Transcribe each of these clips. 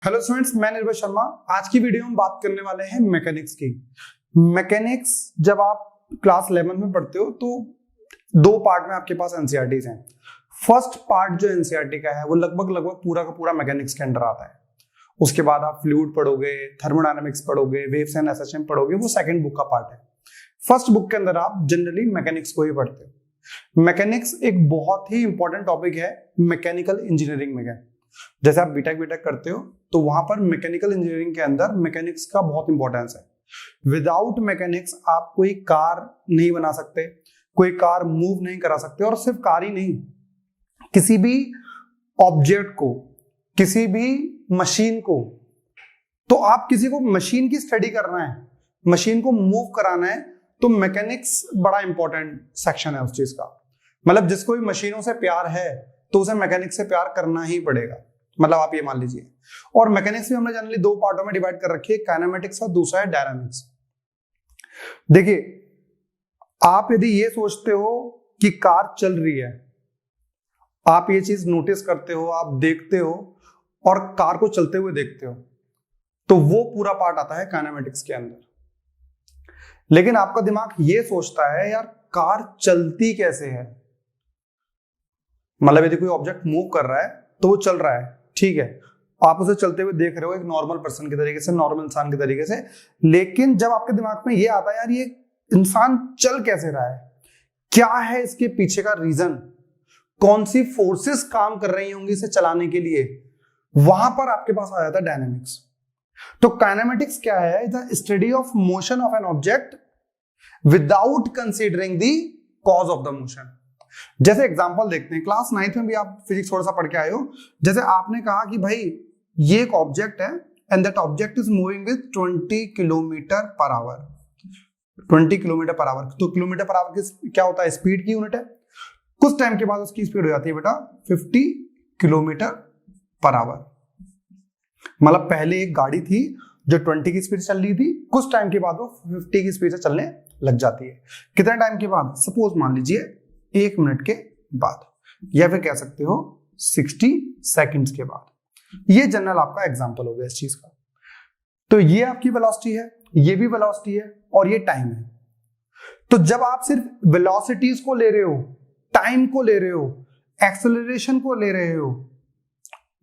Hello students, मैं निर्भय शर्मा। आज की वीडियो में बात करने वाले हैं मैकेनिक्स की। मैकेनिक्स जब आप क्लास 11 में पढ़ते हो तो दो पार्ट में आपके पास एनसीईआरटीज हैं। फर्स्ट पार्ट जो एनसीईआरटी का है वो लगभग पूरा का पूरा मैकेनिक्स के अंडर आता है। उसके बाद आप फ्लूइड पढ़ोगे, थर्मोडायनेमिक्स पढ़ोगे, वेव्स एंड एसएचएम पढ़ोगे, वो सेकंड बुक का पार्ट है। फर्स्ट बुक के अंदर आप जनरली मैकेनिक्स को ही पढ़ते हो। मैकेनिक्स एक बहुत ही इंपॉर्टेंट टॉपिक है मैकेनिकल इंजीनियरिंग में। जैसे आप बीटेक करते हो तो वहां पर मैकेनिकल इंजीनियरिंग के अंदर मैकेनिक्स का बहुत इंपॉर्टेंस है। विदाउट मैकेनिक्स आप कोई कार नहीं बना सकते, कोई कार मूव नहीं करा सकते, और सिर्फ कार ही नहीं, किसी भी ऑब्जेक्ट को, किसी भी मशीन को, तो आप किसी को मशीन की स्टडी करना है, मशीन को मूव कराना है, तो मैकेनिक्स बड़ा इंपॉर्टेंट सेक्शन है उस चीज का। मतलब जिसको भी मशीनों से प्यार है तो उसे मैकेनिक्स से प्यार करना ही पड़ेगा। मतलब आप ये मान लीजिए। और मैकेनिक्स भी हमने जनरली दो पार्टों में डिवाइड कर रखी है, काइनेमेटिक्स और दूसरा है डायनामिक्स। देखिए, आप यदि ये सोचते हो कि कार चल रही है, आप ये चीज नोटिस करते हो, आप देखते हो और कार को चलते हुए देखते हो, तो वो पूरा पार्ट आता है काइनेमेटिक्स के अंदर। लेकिन आपका दिमाग ये सोचता है यार कार चलती कैसे है। मतलब यदि कोई ऑब्जेक्ट मूव कर रहा है तो वो चल रहा है, ठीक है, आप उसे चलते हुए देख रहे हो एक नॉर्मल पर्सन के तरीके से, नॉर्मल इंसान के तरीके से। लेकिन जब आपके दिमाग में ये आता है यार ये इंसान चल कैसे रहा है, क्या है इसके पीछे का रीजन, कौन सी फोर्सेस काम कर रही होंगी इसे चलाने के लिए, वहां पर आपके पास आ जाता है डायनामिक्स। तो काइनेमेटिक्स क्या है? The study of motion of an object without considering the cause of the motion. जैसे एग्जांपल देखते हैं, क्लास 9th में भी आप फिजिक्स थोड़ा सा पढ़ के आए हो। जैसे आपने कहा कि भाई ये एक ऑब्जेक्ट है and that object is moving with 20 kilometre per hour. 20 kilometre per hour, तो किलोमीटर पर आवर क्या होता है? स्पीड की यूनिट है। कुछ टाइम के बाद उसकी स्पीड हो जाती है बेटा 50 किलोमीटर पर आवर। मतलब पहले एक गाड़ी थी जो 20 की स्पीड चल रही थी, कुछ टाइम के बाद वो 50 की स्पीड से चलने लग जाती है। कितने टाइम के बाद? सपोज मान लीजिए 1 मिनट के बाद, या फिर कह सकते हो 60 सेकंड्स के बाद। ये जनरल आपका एग्जांपल हो गया इस चीज का। तो ये आपकी वेलोसिटी है, ये भी वेलोसिटी है, और ये टाइम है। तो जब आप सिर्फ वेलोसिटीज को ले रहे हो, टाइम को ले रहे हो, एक्सेलरेशन को ले रहे हो,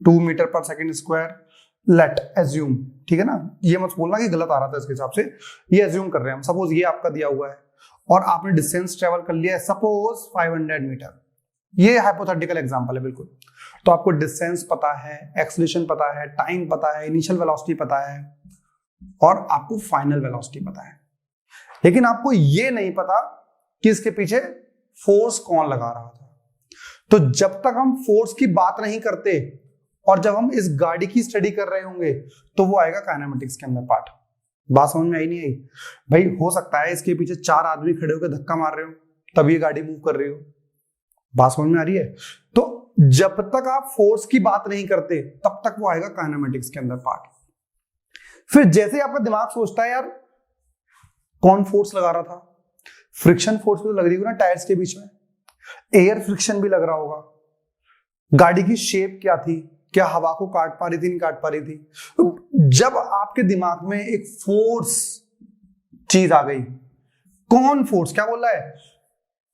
2 मीटर पर सेकेंड स्क्वायर, लेट एज्यूम, ठीक है ना, ये मत बोलना कि गलत आ रहा था इसके हिसाब से, ये एज्यूम कर रहे हैं हम। सपोज ये आपका दिया हुआ है और आपने डिस्टेंस ट्रेवल कर लिया है सपोज 500 मीटर। ये हाइपोथेटिकल एग्जांपल है बिल्कुल। तो आपको डिस्टेंस पता है, एक्सेलरेशन पता है, टाइम पता है, इनिशियल वेलोसिटी पता है, और आपको फाइनल वेलोसिटी पता है। लेकिन आपको ये नहीं पता कि इसके पीछे फोर्स कौन लगा रहा था। तो जब तक हम फोर्स की बात नहीं करते और जब हम इस गाड़ी की स्टडी कर रहे होंगे तो वो आएगा काइनेमेटिक्स के अंदर पार्ट। बात समझ में आई नहीं आई? भाई हो सकता है इसके पीछे 4 आदमी खड़े होकर धक्का मार रहे हो तब ये गाड़ी मूव कर रही हो। बात समझ में आ रही है? तो जब तक आप फोर्स की बात नहीं करते तब तक वो आएगा काइनेमेटिक्स के अंदर पार्ट। फिर जैसे आपका दिमाग सोचता है यार कौन फोर्स लगा रहा था, फ्रिक्शन फोर्स भी तो लग रही होगी ना टायर्स के बीच में, एयर फ्रिक्शन भी लग रहा होगा, गाड़ी की शेप क्या थी, क्या हवा को काट पा रही थी, नहीं काट पा रही थी। तो जब आपके दिमाग में एक फोर्स चीज आ गई, कौन फोर्स, क्या बोल रहा है?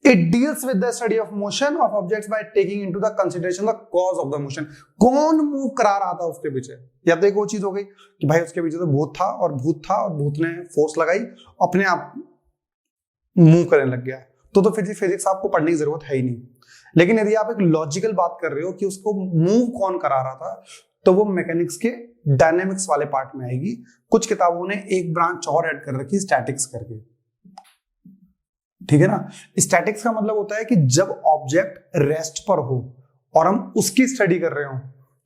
It deals with the study of motion of objects by taking into the consideration the cause of the motion. कौन मूव करा रहा था उसके पीछे? या तो एक वो चीज हो गई कि भाई उसके पीछे तो भूत था और भूत ने फोर्स लगाई, अपने आप मूव करने लग गया। तो फिजिक्स आपको पढ़ने की जरूरत है ही नहीं। लेकिन यदि आप एक लॉजिकल बात कर रहे हो कि उसको मूव कौन करा रहा था, तो वो मैकेनिक्स के डायनेमिक्स वाले पार्ट में आएगी। कुछ किताबों ने एक ब्रांच और ऐड कर रखी, स्टैटिक्स करके, ठीक है ना। स्टैटिक्स का मतलब होता है कि जब ऑब्जेक्ट रेस्ट पर हो और हम उसकी स्टडी कर रहे हो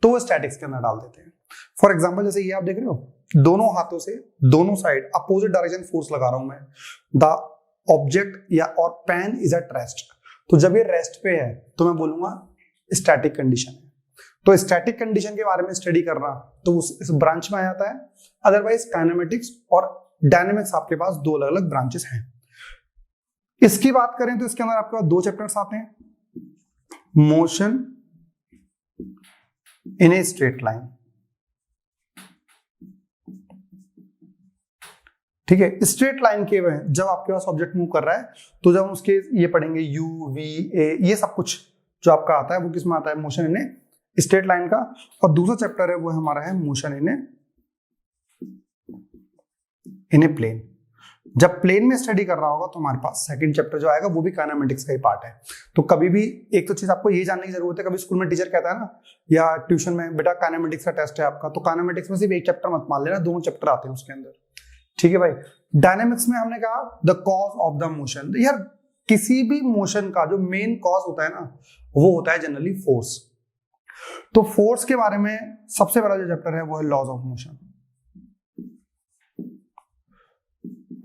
तो वो स्टैटिक्स के अंदर डाल देते हैं। फॉर एग्जाम्पल जैसे ये आप देख रहे हो, दोनों हाथों से दोनों साइड अपोजिट डायरेक्शन फोर्स लगा रहा हूं मैं। द ऑब्जेक्ट या और पेन इज एट रेस्ट। तो जब ये रेस्ट पे है तो मैं बोलूंगा स्टैटिक कंडीशन है। तो स्टैटिक कंडीशन के बारे में स्टडी करना तो इस ब्रांच में आ जाता है। अदरवाइज काइनेमेटिक्स और डायनेमिक्स आपके पास दो अलग अलग ब्रांचेस हैं। इसकी बात करें तो इसके अंदर आपके पास 2 चैप्टर्स आते हैं, motion in a straight line, ठीक है। स्ट्रेट लाइन के में जब आपके पास ऑब्जेक्ट मूव कर रहा है तो जब हम उसके ये पढ़ेंगे यू वी ए, ये सब कुछ जो आपका आता है वो किस में आता है, मोशन इन स्ट्रेट लाइन का। और दूसरा चैप्टर है वो हमारा है मोशन इन ए प्लेन। जब प्लेन में स्टडी कर रहा होगा तो हमारे पास सेकंड चैप्टर जो आएगा वो भी काइनेमेटिक्स का ही पार्ट है। तो कभी भी एक तो चीज आपको ये जानने की जरूरत है, कभी स्कूल में टीचर कहता है ना या ट्यूशन में, बेटा काइनेमेटिक्स का टेस्ट है आपका, तो काइनेमेटिक्स में सिर्फ एक चैप्टर मत मान लेना, दोनों चैप्टर आते हैं उसके अंदर, ठीक है भाई। डायनेमिक्स में हमने कहा the cause of the motion. यार किसी भी मोशन का जो मेन कॉज होता है ना वो होता है जनरली फोर्स। तो फोर्स के बारे में सबसे पहला जो चैप्टर है वो है लॉज ऑफ मोशन।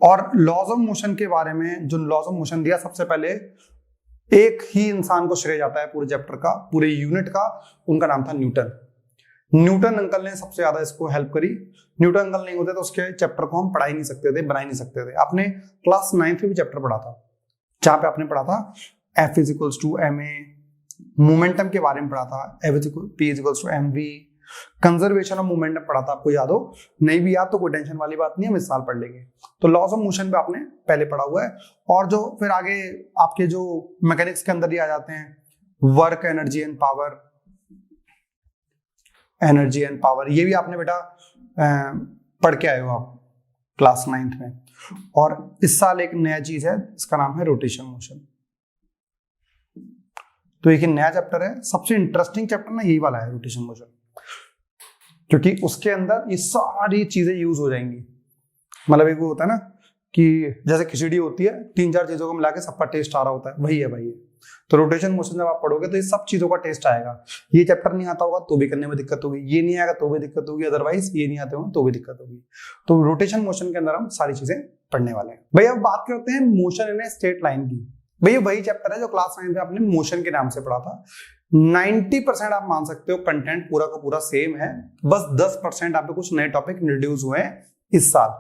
और लॉज ऑफ मोशन के बारे में जो लॉज ऑफ मोशन दिया, सबसे पहले एक ही इंसान को श्रेय जाता है पूरे चैप्टर का, पूरे यूनिट का, उनका नाम था न्यूटन। न्यूटन अंकल ने सबसे ज्यादा इसको हेल्प करी। न्यूटन अंकल नहीं होते तो उसके चैप्टर को हम पढ़ा ही नहीं सकते थे, बना ही नहीं सकते थे। आपने क्लास 9th में भी चैप्टर पढ़ा था जहां पे आपने पढ़ा था F equals to ma, momentum के बारे में पढ़ा था, P equals to mv, conservation of momentum पढ़ा था, आपको याद हो? नहीं भी याद तो कोई टेंशन वाली बात नहीं है, हम इस साल पढ़ लेंगे। तो लॉज ऑफ मोशन पे आपने पहले पढ़ा हुआ है। और जो फिर आगे आपके जो मैकेनिक्स के अंदर ही आ जाते हैं, work, energy and power, energy and power, ये भी आपने बेटा पढ़ के आए हो आप क्लास 9th में। और इस साल एक नया चीज है, इसका नाम है रोटेशन मोशन। तो एक नया चैप्टर है, सबसे इंटरेस्टिंग चैप्टर ना यही वाला है, रोटेशन मोशन, क्योंकि उसके अंदर ये सारी चीजें यूज हो जाएंगी। मतलब एक वो होता है ना कि जैसे खिचड़ी होती है, 3-4 चीजों को मिला के सबका टेस्ट आ रहा होता है, वही है भाई। तो रोटेशन मोशन जब आप पढ़ोगे तो ये सब चीजों का टेस्ट आएगा। ये चैप्टर नहीं आता होगा तो भी करने में दिक्कत होगी, ये नहीं आएगा तो भी दिक्कत होगी, अदरवाइज ये नहीं आते होंगे तो भी दिक्कत होगी। तो रोटेशन मोशन के अंदर हम सारी चीजें पढ़ने वाले हैं। भैया अब बात करते हैं मोशन इन स्ट्रेट लाइन की। भैया वही चैप्टर है जो क्लास 9 में आपने मोशन के नाम से पढ़ा था। 90% आप मान सकते हो कंटेंट पूरा का पूरा सेम है, बस 10% आप पे कुछ नए टॉपिक इंट्रोड्यूस हुए हैं इस साल।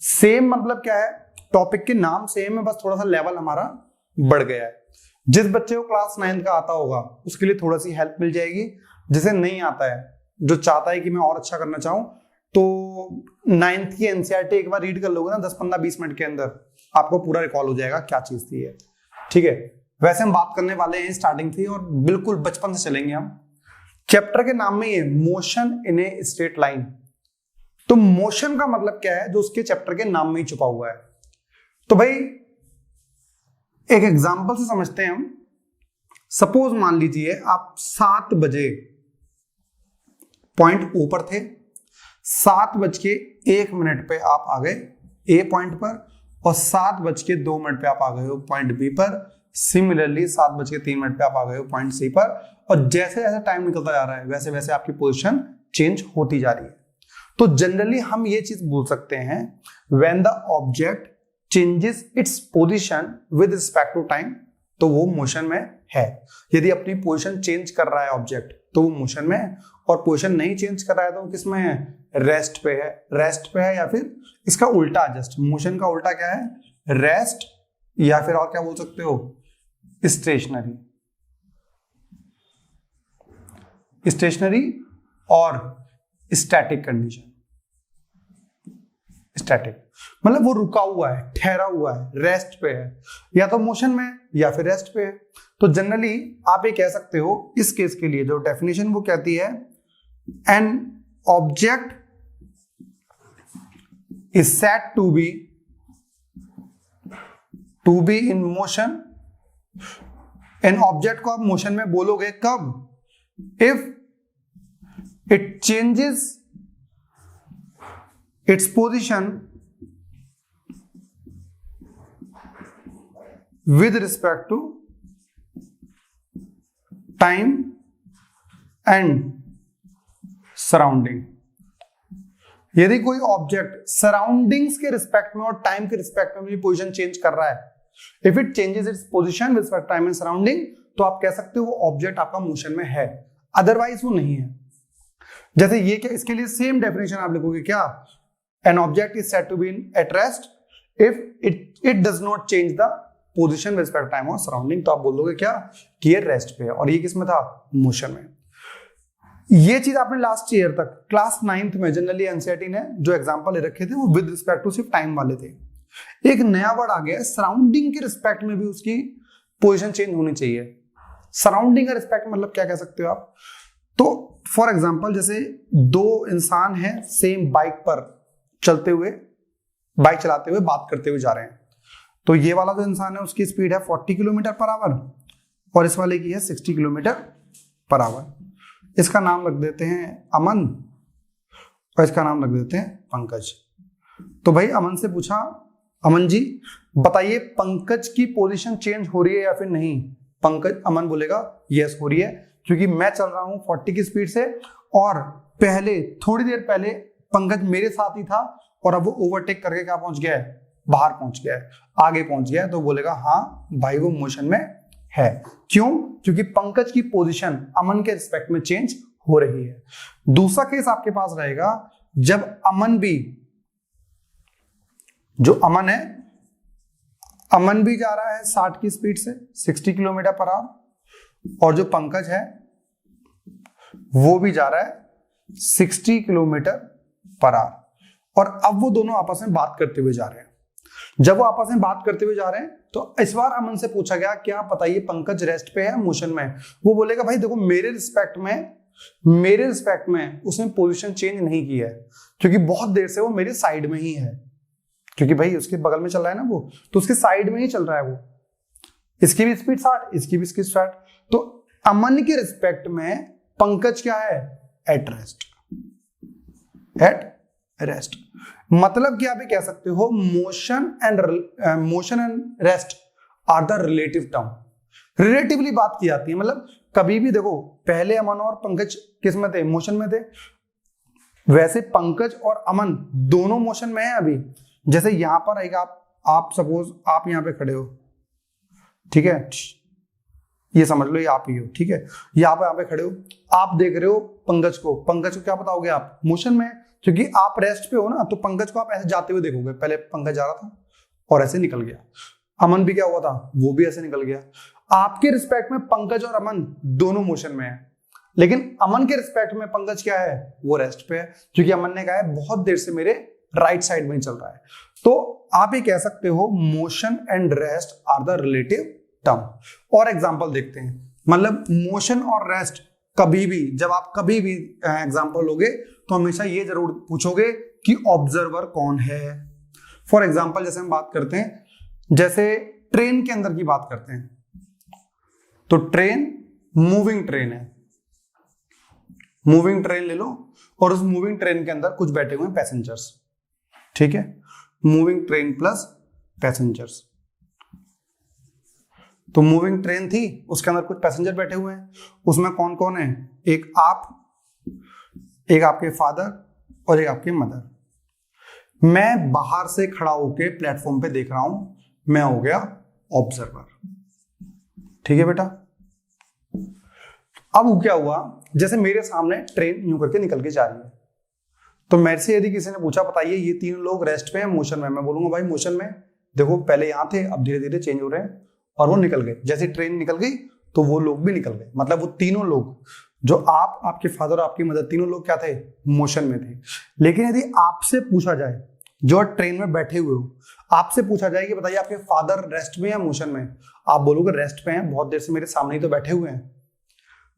सेम मतलब क्या है, टॉपिक के नाम सेम है, बस थोड़ा सा लेवल हमारा बढ़ गया है। जिस बच्चे को क्लास 9 का आता होगा उसके लिए थोड़ी सी हेल्प मिल जाएगी, जिसे नहीं आता है, जो चाहता है कि मैं और अच्छा करना चाहूं, तो 9th की एनसीईआरटी एक बार रीड कर लोगे ना 10-15-20 मिनट के अंदर, आपको पूरा रिकॉल हो जाएगा क्या चीज थी ये, ठीक है। वैसे हम बात करने वाले हैं स्टार्टिंग थी और बिल्कुल बचपन से चलेंगे हम। चैप्टर के नाम में ये motion in a straight line. तो मोशन का मतलब क्या है, जो उसके चैप्टर के नाम में ही छुपा हुआ है। तो भाई एक एग्जांपल से समझते हैं हम। सपोज मान लीजिए आप 7 बजे पॉइंट ऊपर थे, 7:01 पे आप आ गए ए पॉइंट पर, और 7:02 पे आप आ गए हो पॉइंट बी पर। सिमिलरली 7:03 पे आप आ गए हो पॉइंट सी पर। और जैसे जैसे टाइम निकलता जा रहा है वैसे वैसे आपकी पोजीशन चेंज होती जा रही है। तो जनरली हम ये चीज बोल सकते हैं, when the object changes its position with respect to time, तो वो मोशन में है। यदि अपनी पोजीशन चेंज कर रहा है ऑब्जेक्ट तो वो मोशन में है, और पोजीशन नहीं चेंज कर रहा है तो वो किस में है, रेस्ट पे है। रेस्ट पे है, या फिर इसका उल्टा, जस्ट मोशन का उल्टा क्या है, रेस्ट, या फिर और क्या बोल सकते हो, स्टेशनरी। स्टेशनरी और स्टैटिक कंडीशन। स्टैटिक मतलब वो रुका हुआ है, ठहरा हुआ है, रेस्ट पे है, या तो मोशन में या फिर रेस्ट पे है। तो जनरली आप ये कह सकते हो, इस केस के लिए जो डेफिनेशन वो कहती है, an object is said to be in motion. An object को आप मोशन में बोलोगे कब, if it changes its position with respect to time and surrounding। यदि कोई ऑब्जेक्ट सराउंडिंग्स के रिस्पेक्ट में और टाइम के रिस्पेक्ट में भी पोजीशन चेंज कर रहा है, if it changes its position with respect time and surrounding, तो आप कह सकते हो वो ऑब्जेक्ट आपका मोशन में है, अदरवाइज वो नहीं है। जैसे ये क्या, इसके लिए सेम डेफिनेशन आप लिखोगे क्या, an object is said to be at rest if it does not change the position with respect to time or surrounding। तो आप बोलोगे क्या कि ये रेस्ट पे है, और ये किस में था, मोशन में। ये चीज आपने लास्ट ईयर तक क्लास 9th में जनरली एनसीईआरटी ने जो एग्जांपल ले रखे थे वो विद रिस्पेक्ट टू सिर्फ टाइम वाले थे। एक नया वर्ड आ गया है, सराउंडिंग के रिस्पेक्ट में भी उसकी पोजीशन चेंज होनी चाहिए। सराउंडिंग का रिस्पेक्ट मतलब क्या कह सकते हो आप? तो फॉर एग्जांपल जैसे दो इंसान हैं सेम बाइक पर चलते हुए, बाइक चलाते हुए बात करते हुए जा रहे हैं, तो ये वाला जो इंसान है उसकी स्पीड है 40 किलोमीटर पर आवर और इस वाले की है 60 किलोमीटर पर आवर। इसका नाम रख देते हैं अमन और इसका नाम रख देते हैं पंकज। तो भाई अमन से पूछा, अमन जी बताइए पंकज की पोजीशन चेंज हो रही है या फिर नहीं? अमन बोलेगा यस हो रही है, क्योंकि मैं चल रहा हूं 40 की स्पीड से और पहले थोड़ी देर पहले पंकज मेरे साथ ही था और अब वो ओवरटेक करके क्या पहुंच गया है? बाहर पहुंच गया है, आगे पहुंच गया है। तो बोलेगा हाँ भाई वो मोशन में है। क्यों? क्योंकि पंकज की पोजीशन अमन के रिस्पेक्ट में चेंज हो रही है। दूसरा केस आपके पास रहेगा जब अमन भी, जो अमन है, अमन भी जा रहा है 60 की स्पीड से 60 किलोमीटर पर आवर और जो पंकज है वो भी जा रहा है 60 किलोमीटर पर आवर और अब वो दोनों आपस में बात करते हुए जा रहे हैं। जब वो आपस में बात करते हुए जा रहे हैं तो इस बार अमन से पूछा गया क्या बताइए पंकज रेस्ट पे है मोशन में? वो बोलेगा भाई देखो मेरे रिस्पेक्ट में उसने पोजीशन चेंज नहीं की है, क्योंकि बहुत देर से वो मेरे साइड में ही है, क्योंकि भाई उसके बगल में चल रहा है ना वो, तो उसके साइड में ही चल रहा है वो। इसकी भी स्पीड 60, इसकी भी स्पीड 60। तो अमन के रिस्पेक्ट में पंकज क्या है? At rest. मतलब कि आप ये कह सकते हो motion and rest are the relative term. Relatively बात की जाती है, मतलब कभी भी देखो पहले अमन और पंकज किस में थे? मोशन में थे। वैसे पंकज और अमन दोनों मोशन में है अभी। जैसे यहां पर आएगा आप सपोज आप यहां पे खड़े हो, ठीक है, ये समझ लो ये आप ही हो, ठीक है, यहाँ पे खड़े हो, आप देख रहे हो पंकज को क्या बताओगे आप? मोशन में, क्योंकि आप रेस्ट पे हो ना, तो पंकज को आप ऐसे जाते हुए देखोगे। पहले पंकज जा रहा था और ऐसे निकल गया। अमन भी क्या हुआ था? वो भी ऐसे निकल गया। आपके रिस्पेक्ट में पंकज और अमन दोनों मोशन में है, लेकिन अमन के रिस्पेक्ट में पंकज क्या है? वो रेस्ट पे है, क्योंकि अमन ने कहा है बहुत देर से मेरे राइट साइड में चल रहा है। तो आप ये कह सकते हो motion and rest are the relative term. और एग्जांपल देखते हैं, मतलब मोशन और रेस्ट कभी भी, जब आप कभी भी एग्जांपल लोगे तो हमेशा ये जरूर पूछोगे कि ऑब्जर्वर कौन है। फॉर एग्जांपल जैसे हम बात करते हैं, जैसे ट्रेन के अंदर की बात करते हैं, तो ट्रेन मूविंग ट्रेन है, मूविंग ट्रेन ले लो और उस मूविंग ट्रेन के अंदर कुछ बैठे हुए हैं पैसेंजर्स, ठीक है, मूविंग ट्रेन प्लस पैसेंजर्स। तो मूविंग ट्रेन थी, उसके अंदर कुछ पैसेंजर बैठे हुए हैं, उसमें कौन कौन है? एक आप, एक आपके फादर और एक आपके मदर। मैं बाहर से खड़ा होके प्लेटफॉर्म पे देख रहा हूं, मैं हो गया ऑब्जर्वर, ठीक है बेटा। अब क्या हुआ, जैसे मेरे सामने ट्रेन यूं करके निकल के जा रही है, तो मेरे से यदि किसी ने पूछा बताइए ये तीन लोग रेस्ट पे हैं मोशन में, मैं बोलूंगा भाई मोशन में, देखो पहले यहां थे अब धीरे धीरे चेंज हो रहे हैं और वो निकल गए। जैसे ट्रेन निकल गई तो वो लोग भी निकल गए, मतलब वो तीनों लोग, जो आप, आपके फादर और आपकी मदर, तीनों लोग क्या थे? मोशन में थे। लेकिन यदि आपसे पूछा जाए, जो ट्रेन में बैठे हुए हो, आपसे पूछा जाए कि बताइए आपके फादर रेस्ट में या मोशन में, आप बोलोगे रेस्ट पे हैं, बहुत देर से मेरे सामने ही तो बैठे हुए हैं।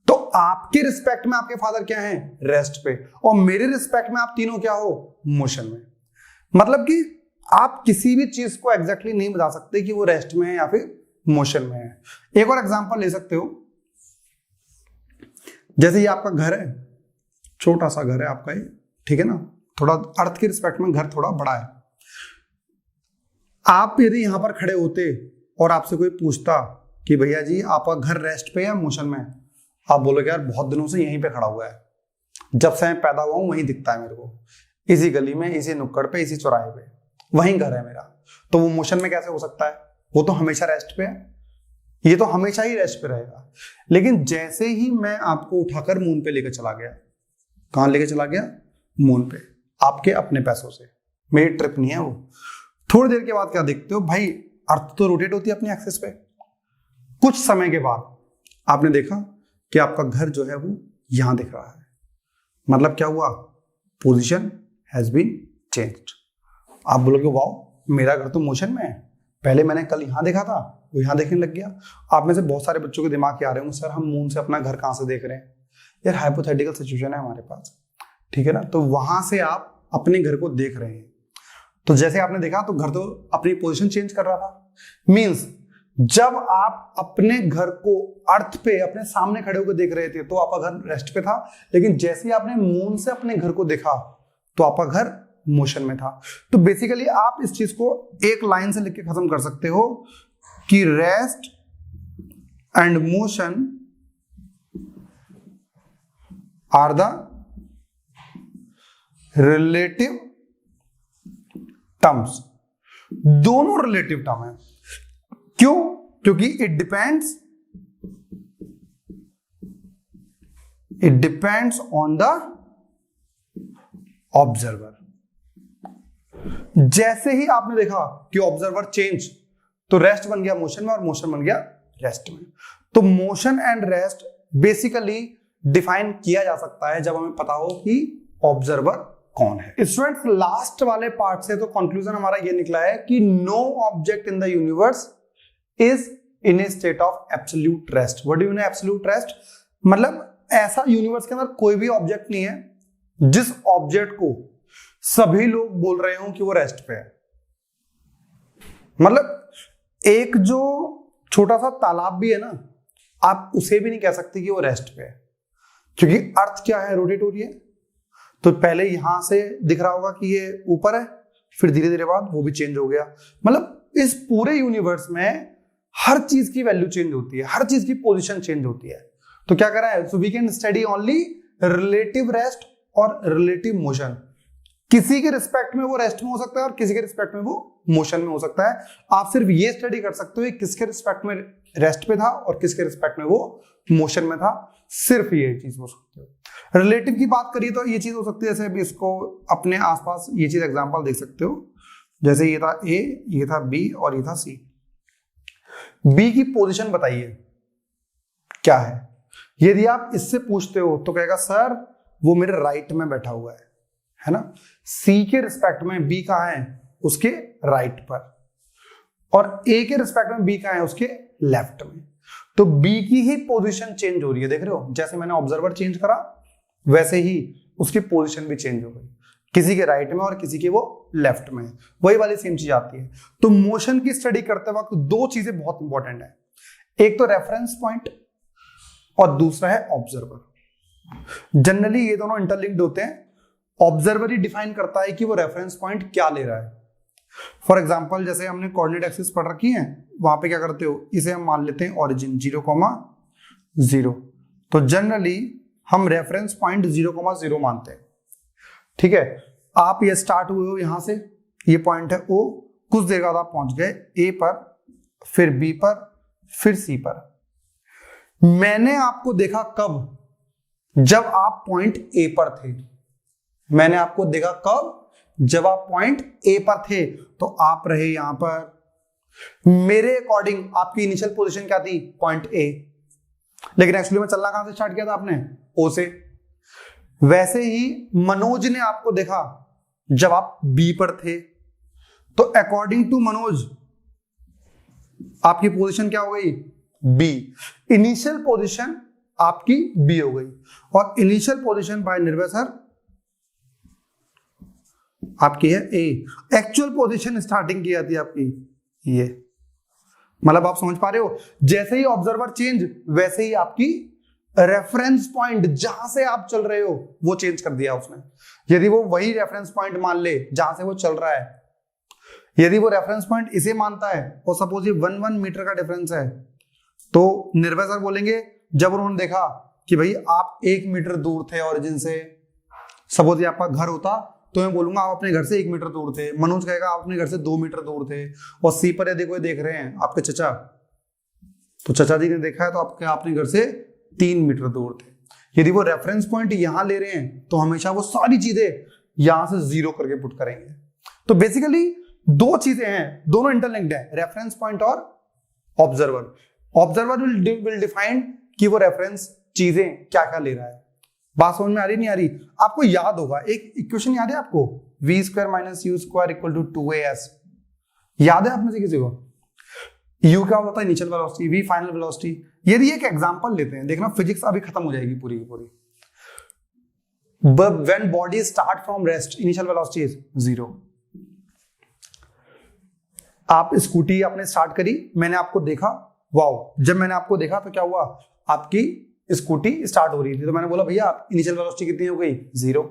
तो आपके रिस्पेक्ट में आपके फादर क्या है? रेस्ट पे, और मेरे रिस्पेक्ट में आप तीनों क्या हो? मोशन में। मतलब कि आप किसी भी चीज को एग्जैक्टली नहीं बता सकते कि वो रेस्ट में है या फिर मोशन में है। एक और एग्जांपल ले सकते हो, जैसे ये आपका घर है, छोटा सा घर है आपका ये, ठीक है ना, थोड़ा अर्थ के रिस्पेक्ट में घर थोड़ा बड़ा है। आप यदि यहां पर खड़े होते और आपसे कोई पूछता कि भैया जी आपका घर रेस्ट पे या मोशन में, आप बोलोगे यार बहुत दिनों से यहीं पे खड़ा हुआ है, जब से मैं पैदा हुआ हूं वहीं दिखता है मेरे को, इसी गली में, इसी नुक्कड़ पे, इसी चौराहे पे, वहीं घर है मेरा। तो वो मोशन में कैसे हो सकता है? वो तो हमेशा रेस्ट पे है, ये तो हमेशा ही रेस्ट पे रहेगा। लेकिन जैसे ही मैं आपको उठाकर मून पे लेकर चला गया, कहां लेकर चला गया? मून पे, आपके अपने पैसों से, मेरी ट्रिप नहीं है वो। थोड़ी देर के बाद क्या देखते हो भाई, अर्थ तो रोटेट होती है अपनी एक्सिस पे। कुछ समय के बाद आपने देखा कि आपका घर जो है वो यहां दिख रहा है, मतलब क्या हुआ, पोजीशन हैज बीन चेंज्ड। आप बोलोगे वाओ मेरा घर तो मोशन में है, पहले मैंने कल यहां देखा था वो यहां देखने लग गया। आप में से बहुत सारे बच्चों के दिमाग के आ रहे होंगे सर हम मून से अपना घर कहां से देख रहे हैं, यार हाइपोथेटिकल सिचुएशन है हमारे पास, ठीक है ना। तो वहां से आप अपने घर को देख रहे हैं, तो जैसे आपने देखा तो घर तो अपनी पोजीशन चेंज कर रहा था। मींस जब आप अपने घर को अर्थ पे अपने सामने खड़े होकर देख रहे थे तो आपका घर रेस्ट पे था, लेकिन जैसे ही आपने मून से अपने घर को देखा तो आपका घर मोशन में था। तो बेसिकली आप इस चीज को एक लाइन से लिख के खत्म कर सकते हो कि rest and motion are the relative terms. दोनों रिलेटिव टर्म है, क्यों? क्योंकि it depends on the observer. जैसे ही आपने देखा कि ऑब्जर्वर चेंज तो रेस्ट बन गया मोशन में और मोशन बन गया रेस्ट में। तो motion and rest basically define किया जा सकता है जब हमें पता हो कि ऑब्जर्वर कौन है। स्टूडेंट्स लास्ट वाले पार्ट से तो कंक्लूजन हमारा ये निकला है कि no object in the universe is in a state of absolute rest. What do you know absolute rest? मतलब ऐसा यूनिवर्स के अंदर कोई भी ऑब्जेक्ट नहीं है जिस ऑब्जेक्ट को सभी लोग बोल रहे हो कि वो रेस्ट पे है। मतलब एक जो छोटा सा तालाब भी है ना, आप उसे भी नहीं कह सकते कि वो रेस्ट पे है, क्योंकि अर्थ क्या है, रोटेट हो रही है। तो पहले यहां से दिख रहा होगा कि ये ऊपर है, फिर धीरे धीरे बाद वो भी चेंज हो गया। मतलब इस पूरे यूनिवर्स में हर चीज की वैल्यू चेंज होती है, हर चीज की पोजीशन चेंज होती है। तो क्या कर रहा है, so we can study only relative rest और रिलेटिव मोशन। किसी के रिस्पेक्ट में वो रेस्ट में हो सकता है और किसी के रिस्पेक्ट में वो मोशन में हो सकता है। आप सिर्फ ये स्टडी कर सकते हो किसके रिस्पेक्ट में रेस्ट पे था और किसके रिस्पेक्ट में वो मोशन में था, सिर्फ ये चीज हो सकती है। रिलेटिव की बात करिए तो ये चीज हो सकती है, जैसे अभी इसको अपने आसपास ये चीज एग्जांपल देख सकते हो, जैसे ये था ए, ये था बी और ये था सी। बी की पोजीशन बताइए क्या है। यदि आप इससे पूछते हो तो कहेगा सर वो मेरे राइट में बैठा हुआ है ना। सी के रिस्पेक्ट में बी कहां है, उसके राइट पर, और ए के रिस्पेक्ट में बी कहां है, उसके लेफ्ट में। तो बी की ही पोजीशन चेंज हो रही है, देख रहे हो, जैसे मैंने ऑब्जर्वर चेंज करा वैसे ही उसकी पोजीशन भी चेंज हो गई, किसी के राइट में और किसी के वो लेफ्ट में, वही वाली सेम चीज आती है। तो मोशन की स्टडी करते वक्त दो चीजें बहुत इंपॉर्टेंट है, एक तो रेफरेंस पॉइंट और दूसरा है ऑब्जर्वर। जनरली ये दोनों इंटरलिंक्ड होते हैं। ऑब्जर्वर ही डिफाइन करता है कि वो रेफरेंस पॉइंट क्या ले रहा है। फॉर एग्जांपल जैसे हमने कोऑर्डिनेट एक्सिस पढ़ रखी है, वहां पे क्या करते हो, इसे हम मान लेते हैं ओरिजिन 0,0। तो जनरली हम रेफरेंस पॉइंट 0,0 मानते हैं, ठीक है। आप ये स्टार्ट हुए हो यहां से, ये पॉइंट है ओ, कुछ देर बाद आप पहुंच गए ए पर, फिर बी पर, फिर सी पर। मैंने आपको देखा कब, जब आप पॉइंट ए पर थे। मैंने आपको देखा कब, जब आप पॉइंट ए पर थे, तो आप रहे यहां पर। मेरे अकॉर्डिंग आपकी इनिशियल पोजीशन क्या थी, पॉइंट ए, लेकिन एक्चुअली में चलना कहां से स्टार्ट किया था आपने, ओ से। वैसे ही मनोज ने आपको देखा जब आप बी पर थे, तो अकॉर्डिंग टू मनोज आपकी पोजीशन क्या हो गई, बी। इनिशियल पोजीशन आपकी बी हो गई, और इनिशियल पोजीशन बाय निर्भय सर आपकी है ए। एक्चुअल पोजीशन स्टार्टिंग की जाती है आपकी ये। मतलब आप समझ पा रहे हो, जैसे ही ऑब्जर्वर चेंज वैसे ही आपकी रेफरेंस पॉइंट जहां से आप चल रहे हो वो चेंज कर दिया उसने। यदि वो वही रेफरेंस पॉइंट मान ले जहां से वो चल रहा है, यदि वो रेफरेंस पॉइंट इसे मानता है और सपोज ये 1 मीटर का डिफरेंस है, तो निर्भय सर बोलेंगे जब उन्होंने देखा कि भाई आप 1 मीटर दूर थे ओरिजिन से, सपोज ये आपका घर होता तो मैं बोलूंगा आप अपने घर से 1 मीटर दूर थे। मनोज कहेगा आप अपने घर से 2 मीटर दूर थे। और सी पर यदि कोई देख रहे हैं आपके चचा, तो चचा जी ने देखा है तो आपके अपने घर से 3 मीटर दूर थे। यदि वो रेफरेंस पॉइंट यहां ले रहे हैं तो हमेशा वो सारी चीजें यहां से 0 करके पुट करेंगे। तो बेसिकली दो चीजें हैं, दोनों इंटरलिंक्ड है, रेफरेंस पॉइंट और ऑब्जर्वर। ऑब्जर्वर विल डिफाइन कि वो रेफरेंस चीजें क्या क्या ले रहा है। बात समझ में आ रही नहीं आ रही? आपको याद होगा एक इक्वेशन याद है आपको, v square minus u square equal to 2as, याद है आप में से किसी को? u क्या होता है? Initial velocity, v final velocity. यदि एक एग्जांपल लेते हैं, देखना फिजिक्स अभी खत्म हो जाएगी पूरी की पूरी। When body start from rest, initial velocity is 0. आप स्कूटी आपने स्टार्ट करी, मैंने आपको देखा, वाओ, जब मैंने आपको देखा तो क्या हुआ, आपकी स्कूटी स्टार्ट हो रही थी, तो मैंने बोला भैया आप इनिशियल वेलोसिटी कितनी हो गई? 0।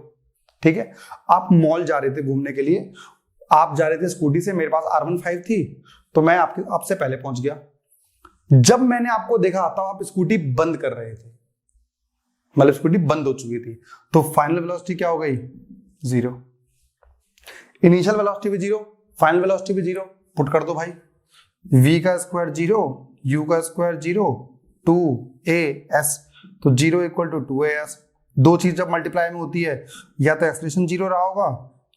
ठीक है, आप मॉल जा रहे थे घूमने के लिए, आप जा रहे थे स्कूटी से, मेरे पास R15 थी, तो मैं आपसे पहले पहुंच गया। जब मैंने आपको देखा तब आप स्कूटी बंद कर रहे थे, मतलब स्कूटी बंद हो चुकी थी, तो फाइनल वेलोसिटी क्या हो गई? 0। इनिशियल वेलोसिटी भी 0, फाइनल वेलोसिटी भी 0, पुट कर दो भाई। v का स्क्वायर 0, u का स्क्वायर 0, 2as, तो 0 इक्वल टू 2as। दो चीज जब मल्टीप्लाई में होती है, या तो एक्सलेशन 0 रहा होगा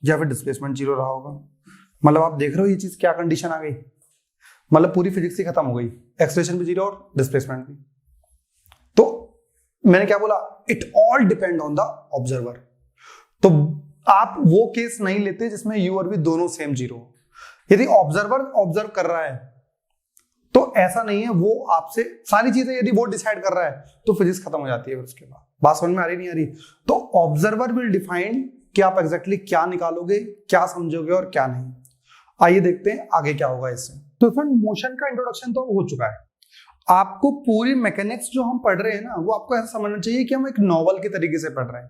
या फिर डिस्प्लेसमेंट 0 रहा होगा। मतलब आप देख रहे हो ये चीज क्या कंडीशन आ गई, मतलब पूरी फिजिक्स ही खत्म हो गई, एक्सलेशन भी 0 और डिस्प्लेसमेंट भी। तो मैंने क्या बोला, it all depend on the observer. तो आप वो केस नहीं लेते जिसमें यू और वी दोनों सेम 0। यदि ऑब्जर्वर ऑब्जर्व कर रहा है तो ऐसा नहीं है, वो आपसे सारी चीजें यदि वो डिसाइड कर रहा है तो फिजिक्स खत्म हो जाती है उसके बाद। बात समझ में आ रही नहीं आ रही? तो ऑब्जर्वर विल डिफाइन कि आप एग्जैक्टली क्या निकालोगे, क्या समझोगे और क्या नहीं। आइए देखते हैं आगे क्या होगा इससे। तो फ्रेंड मोशन का इंट्रोडक्शन तो हो चुका है, आपको पूरी मैकेनिक्स जो हम पढ़ रहे हैं ना, वो आपको ऐसा समझना चाहिए कि हम एक नॉवल के तरीके से पढ़ रहे हैं।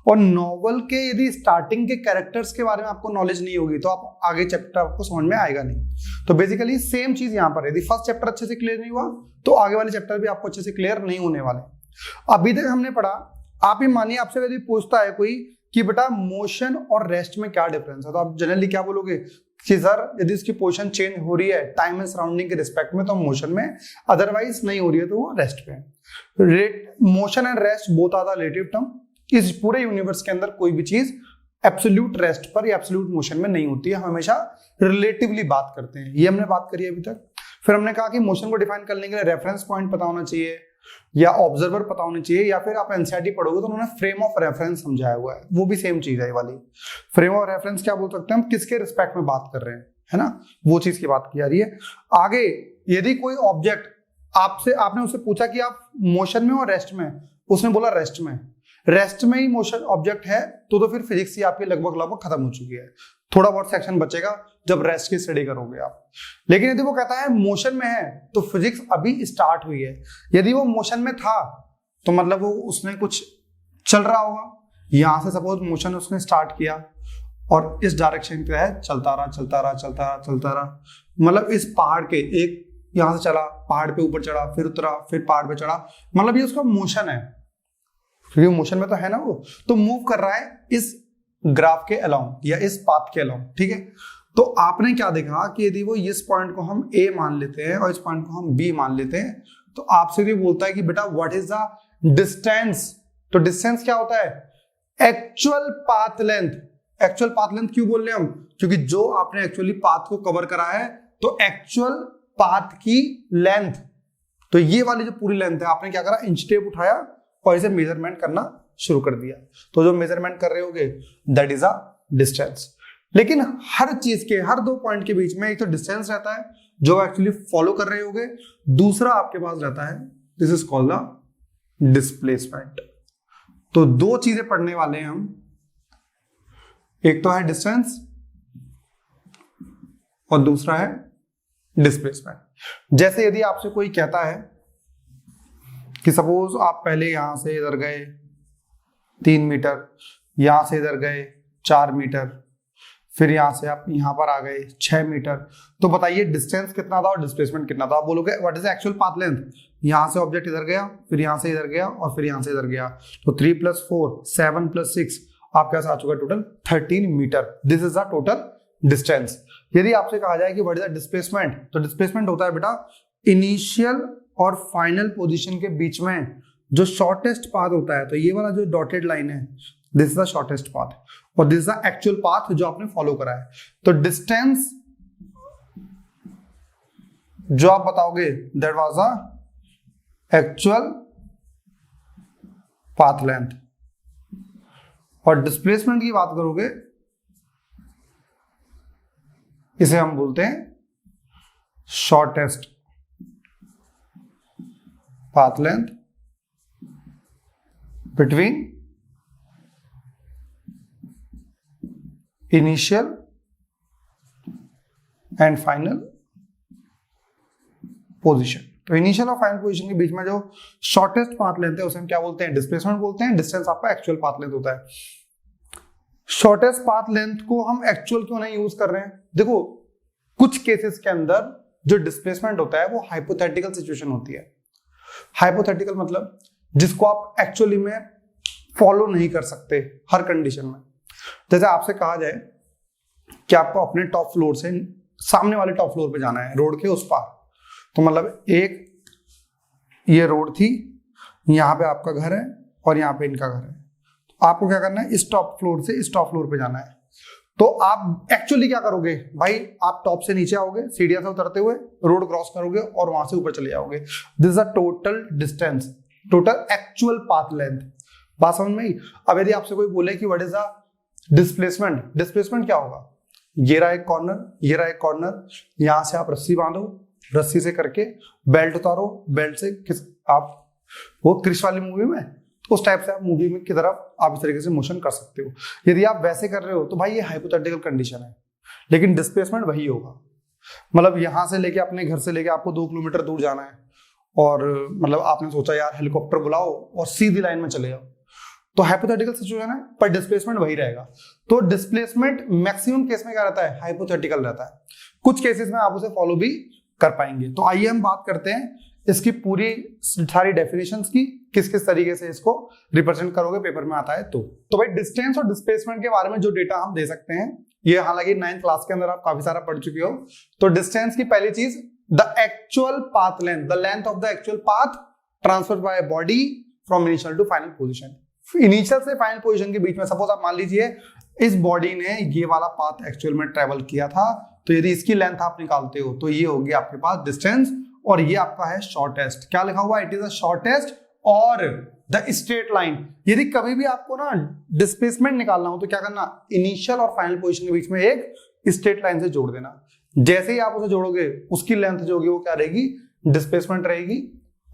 और नॉवल के यदि स्टार्टिंग के कैरेक्टर्स के बारे में आपको नॉलेज नहीं होगी तो आप आगे चैप्टर आपको समझ में आएगा नहीं। तो बेसिकली सेम चीज यहाँ पर, यदि फर्स्ट चैप्टर अच्छे से क्लियर नहीं हुआ तो आगे वाले चैप्टर भी आपको अच्छे से क्लियर नहीं होने वाले। अभी तक हमने पढ़ा, आप ही मानिए आपसे यदि पूछता है कोई कि बेटा मोशन और रेस्ट में क्या डिफरेंस है, तो आप जनरली क्या बोलोगे कि सर यदि इसकी पोजीशन चेंज हो रही है टाइम एंड सराउंडिंग के रिस्पेक्ट में तो मोशन में, अदरवाइज नहीं हो रही है तो वो रेस्ट पे है। Motion and rest both are the relative term. इस पूरे यूनिवर्स के अंदर कोई भी चीज एब्सोल्यूट रेस्ट पर या एब्सोल्यूट मोशन में नहीं होती है, हम हमेशा रिलेटिवली बात करते हैं, ये हमने बात करी अभी तक। फिर हमने कहा कि मोशन को डिफाइन करने के लिए रेफरेंस पॉइंट पता होना चाहिए या ऑब्जर्वर पता होने चाहिए, या फिर आप एनसीईआरटी पढ़ोगे तो उन्होंने फ्रेम ऑफ रेफरेंस समझाया हुआ है, वो भी सेम चीज है ये वाली। फ्रेम ऑफ रेफरेंस क्या बोल सकते हैं हम, किसके रिस्पेक्ट में बात कर रहे हैं, है ना, वो चीज की बात की जा रही है। आगे यदि कोई ऑब्जेक्ट आपने उससे पूछा कि आप मोशन में और रेस्ट में, उसने बोला रेस्ट में ही मोशन ऑब्जेक्ट है, तो फिर फिजिक्स ही आपकी लगभग खत्म हो चुकी है। थोड़ा बहुत सेक्शन बचेगा जब रेस्ट की स्टडी करोगे आप। लेकिन यदि वो कहता है मोशन में है तो फिजिक्स अभी स्टार्ट हुई है। यदि वो मोशन में था तो मतलब वो उसने कुछ चल रहा होगा, यहां से सपोज मोशन उसने स्टार्ट किया और इस डायरेक्शन पे है, चलता रहा, मतलब इस पहाड़ के एक यहां से चला, पहाड़ पे ऊपर चढ़ा, फिर उतरा, फिर पहाड़ पे चढ़ा, मतलब ये उसका मोशन है, क्योंकि मोशन में तो है ना वो, तो मूव कर रहा है इस ग्राफ के अलोंग या इस पाथ के अलोंग। ठीक है, तो आपने क्या देखा कि यदि वो इस पॉइंट को हम A मान लेते हैं और इस पॉइंट को हम B मान लेते हैं, तो आपसे भी बोलता है कि बेटा व्हाट इज द डिस्टेंस। तो डिस्टेंस क्या होता है, actual path length. Actual path length क्यों बोल रहे हैं हम, क्योंकि जो आपने एक्चुअली पाथ को कवर करा है, तो एक्चुअल पाथ की लेंथ, तो ये वाली जो पूरी लेंथ है, आपने क्या करा, इंच टेप उठाया और इसे मेजरमेंट करना शुरू कर दिया। तो जो मेजरमेंट कर रहे होगे दैट इज अ डिस्टेंस। लेकिन हर चीज के हर दो पॉइंट के बीच में एक तो डिस्टेंस रहता है जो एक्चुअली फॉलो कर रहे होगे, दूसरा आपके पास रहता है this is called the displacement. तो दो चीजें पढ़ने वाले हैं हम, एक तो है डिस्टेंस और दूसरा है डिस्प्लेसमेंट। जैसे यदि आपसे कोई कहता है कि सपोज आप पहले यहां से इधर गए 3 मीटर, यहां से इधर गए 4 मीटर, फिर यहां से आप यहां पर आ गए 6 मीटर, तो बताइए डिस्टेंस कितना था और डिस्प्लेसमेंट कितना था। आप बोलोगे what is actual path length, यहां से ऑब्जेक्ट इधर गया, फिर यहां से इधर गया और फिर यहां से इधर गया, तो 3 + 4 7 + 6 आपके पास आ चुका total 13 metre. This is the total distance. यदि आपसे कहा जाए कि व्हाट इज द डिस्प्लेसमेंट, तो डिस्प्लेसमेंट होता है बेटा इनिशियल और फाइनल पोजीशन के बीच में जो शॉर्टेस्ट पाथ होता है। तो ये वाला जो डॉटेड लाइन है this is the shortest path और this is the actual path जो आपने फॉलो करा है। तो डिस्टेंस जो आप बताओगे that was the actual path length. और डिस्प्लेसमेंट की बात करोगे, इसे हम बोलते हैं shortest path length between initial and final position. तो इनिशियल और फाइनल पोजीशन के बीच में जो शॉर्टेस्ट पाथ लेंथ है उसे हम क्या बोलते हैं? डिस्प्लेसमेंट बोलते हैं। डिस्टेंस आपका एक्चुअल पाथ लेंथ होता है। शॉर्टेस्ट पाथ लेंथ को हम एक्चुअल क्यों नहीं यूज कर रहे हैं? देखो, कुछ केसेस के अंदर जो डिस्प्लेसमेंट होता है वो हाइपोथेटिकल सिचुएशन होती है। हाइपोथेटिकल मतलब जिसको आप एक्चुअली में फॉलो नहीं कर सकते हर कंडीशन में। जैसे आपसे कहा जाए कि आपको अपने टॉप फ्लोर से सामने वाले टॉप फ्लोर पे जाना है, रोड के उस पार, तो मतलब एक ये रोड थी, यहाँ पे आपका घर है और यहाँ पे इनका घर है। तो आपको क्या करना है? इस टॉप फ्लोर से इस टॉप फ्लोर पे जाना है। तो आप एक्चुअली क्या करोगे भाई? आप टॉप से नीचे आओगे, सीढ़ियां से उतरते हुए रोड क्रॉस करोगे और वहां से ऊपर चले जाओगे। This is a total distance, total actual path length. बात समझ में आई? अब यदि आपसे कोई बोले कि what is the displacement, displacement क्या होगा? ये रहा एक कॉर्नर, ये रहा एक कॉर्नर, यहां से आप रस्सी बांधो, रस्सी से करके बेल्ट उतारो, बेल्ट से आप वो क्रिश वाली मूवी में, तो उस टाइप से आप मूवी में की तरफ आप इस तरीके से मोशन कर सकते हो। यदि आप वैसे कर रहे हो तो भाई ये हाइपोथेटिकल कंडीशन है, लेकिन डिस्प्लेसमेंट वही होगा। मतलब यहां से लेके अपने घर से लेके आपको 2 किलोमीटर दूर जाना है और मतलब आपने सोचा यार हेलीकॉप्टर बुलाओ और सीधी लाइन में चले जाओ, तो हाइपोथेटिकल सिचुएशन है, पर डिस्प्लेसमेंट वही रहेगा। तो डिस्प्लेसमेंट मैक्सिमम केस में क्या रहता है? हाइपोथेटिकल रहता है। कुछ केसेस में आप उसे फॉलो भी कर पाएंगे। तो आइए हम बात करते हैं इसकी पूरी सारी डेफिनेशंस की, किस किस तरीके से इसको रिप्रेजेंट करोगे, पेपर में आता है। तो भाई डिस्टेंस और डिस्प्लेसमेंट के बारे में जो डेटा हम दे सकते हैं, ये हालांकि 9th क्लास के अंदर आप काफी सारा पढ़ चुके हो। तो डिस्टेंस की पहली चीज, the actual path length, the length of the actual path transferred by body from initial to final position. Initial से फाइनल पोजीशन के बीच में सपोज आप मान लीजिए इस बॉडी ने ये वाला पाथ एक्चुअल में ट्रेवल किया था, तो यदि इसकी लेंथ आप निकालते हो तो ये होगी आपके पास डिस्टेंस, और ये आपका है शॉर्टेस्ट। क्या लिखा हुआ? इट इज द शॉर्टेस्ट और द स्ट्रेट लाइन। यदि कभी भी आपको ना डिस्प्लेसमेंट निकालना हो तो क्या करना? इनिशियल और फाइनल पोजीशन के बीच में एक स्ट्रेट लाइन से जोड़ देना। जैसे ही आप उसे जोड़ोगे उसकी लेंथ जो होगी वो क्या रहेगी? डिस्प्लेसमेंट रहेगी,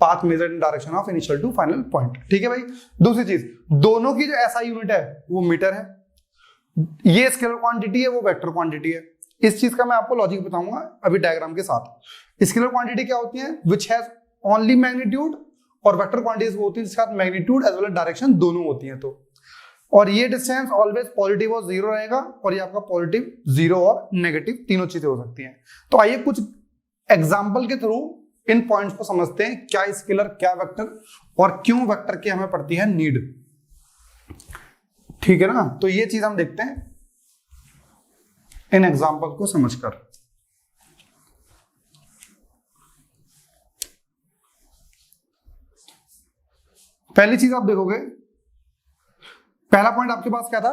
path measured in direction of initial to final point. ठीक है भाई। दूसरी चीज, दोनों की जो एसआई यूनिट है वो मीटर है। ये स्केलर क्वांटिटी है, वो वेक्टर क्वांटिटी है। इस चीज का मैं आपको लॉजिक बताऊंगा अभी डायग्राम के साथ। स्केलर क्वांटिटी क्या होती है? विच हैज ओनली मैग्नीट्यूड, और वेक्टर क्वांटिटीज वो होती है जिसका magnitude as well as direction दोनों होती है। तो और ये डिस्टेंस ऑलवेज पॉजिटिव और जीरो रहेगा, और ये आपका पॉजिटिव, जीरो और नेगेटिव तीनों चीजें हो सकती हैं। तो आइए कुछ एग्जाम्पल के थ्रू इन पॉइंट्स को समझते हैं, क्या स्केलर क्या वेक्टर, और क्यों वेक्टर की हमें पड़ती है नीड। ठीक है ना? तो ये चीज हम देखते हैं इन एग्जाम्पल को समझकर। पहली चीज आप देखोगे, पहला पॉइंट आपके पास क्या था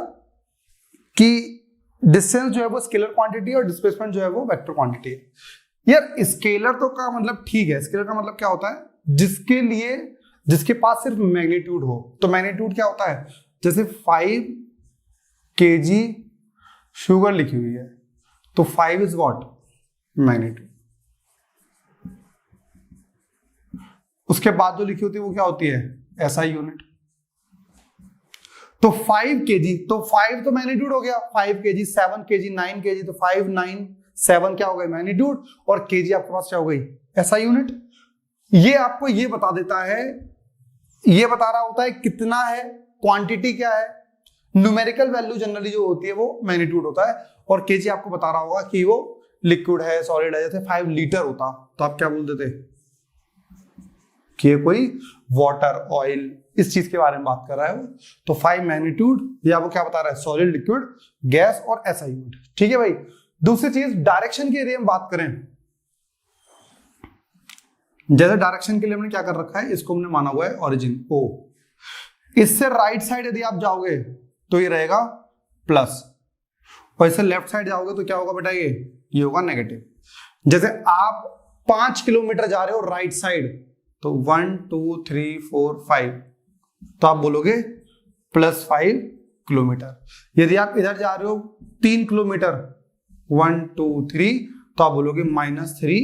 कि डिस्टेंस जो है वो स्केलर क्वांटिटी और डिस्प्लेसमेंट जो है वो वेक्टर क्वांटिटी है। यार स्केलर तो का मतलब ठीक है, स्केलर का मतलब क्या होता है? जिसके पास सिर्फ मैग्नीट्यूड हो। तो मैग्नीट्यूड क्या होता है? जैसे 5 kg शुगर लिखी हुई है, तो 5 इज व्हाट? मैग्नीट्यूड। उसके बाद जो लिखी होती है वो क्या होती है? SI unit. तो 5 kg, तो 5 तो मैग्नीट्यूड हो गया, 5 kg, 7 kg, 9 kg, तो 5, 9, 7 क्या हो गई? मैग्नीट्यूड, और kg आपके पास क्या हो गई? SI unit. ये आपको ये बता देता है, ये बता रहा होता है कितना है, क्वांटिटी क्या है। न्यूमेरिकल वैल्यू जनरली जो होती है वो मैग्नीट्यूड होता है, और kg आपको बता रहा होगा कि वो लिक्विड है, सॉलिड है। जैसे 5 लीटर होता तो आप क्या बोलते थे कि ये कोई वाटर, ऑयल, इस चीज के बारे में बात कर रहा है वो। तो 5 मैग्नीट्यूड, या वो क्या बता रहा है? सॉलिड, लिक्विड, गैस और एसआई यूनिट। ठीक है भाई। दूसरी चीज, डायरेक्शन के एरिया में बात करें, जैसे डायरेक्शन के लिए हमने क्या कर रखा है? इसको हमने माना हुआ है ओरिजिन ओ। इससे राइट साइड यदि आप जाओगे तो ये रहेगा प्लस, और इससे लेफ्ट साइड जाओगे तो क्या होगा बेटा? ये होगा नेगेटिव। जैसे आप 5 किलोमीटर जा रहे हो राइट साइड, तो 1, 2, 3, 4, 5, तो आप बोलोगे +5 किलोमीटर। यदि आप इधर जा रहे हो 3 किलोमीटर, 1 2 3, तो आप बोलोगे -3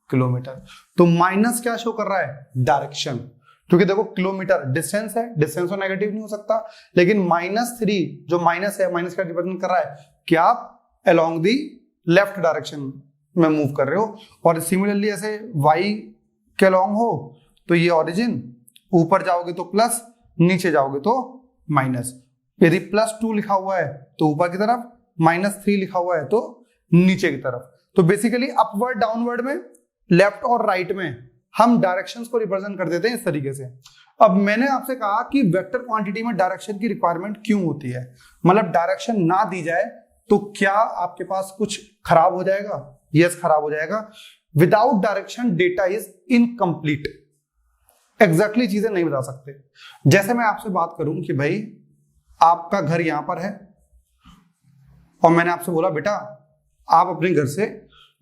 किलोमीटर। तो माइनस क्या शो कर रहा है? डायरेक्शन। क्योंकि देखो किलोमीटर डिस्टेंस है, डिस्टेंस तो नेगेटिव नहीं हो सकता, लेकिन -3 जो माइनस है, माइनस का रिप्रेजेंट कर रहा है कि आप अलोंग दी लेफ्ट डायरेक्शन में मूव कर रहे हो। और सिमिलरली ऐसे y के अलोंग हो तो ये ओरिजिन, ऊपर जाओगे तो प्लस, नीचे जाओगे तो माइनस। यदि +2 लिखा हुआ है तो ऊपर की तरफ, -3 लिखा हुआ है तो नीचे की तरफ। तो बेसिकली अपवर्ड डाउनवर्ड में, लेफ्ट और राइट में हम डायरेक्शंस को रिप्रेजेंट कर देते हैं इस तरीके से। अब मैंने आपसे कहा कि वेक्टर क्वांटिटी में डायरेक्शन की रिक्वायरमेंट क्यों होती है, मतलब डायरेक्शन ना दी जाए तो क्या आपके पास कुछ खराब हो जाएगा? यस, खराब हो जाएगा। Without direction data is incomplete. Exactly चीजें नहीं बता सकते। जैसे मैं आपसे बात करूं कि भाई आपका घर यहां पर है और मैंने आपसे बोला बेटा आप अपने घर से,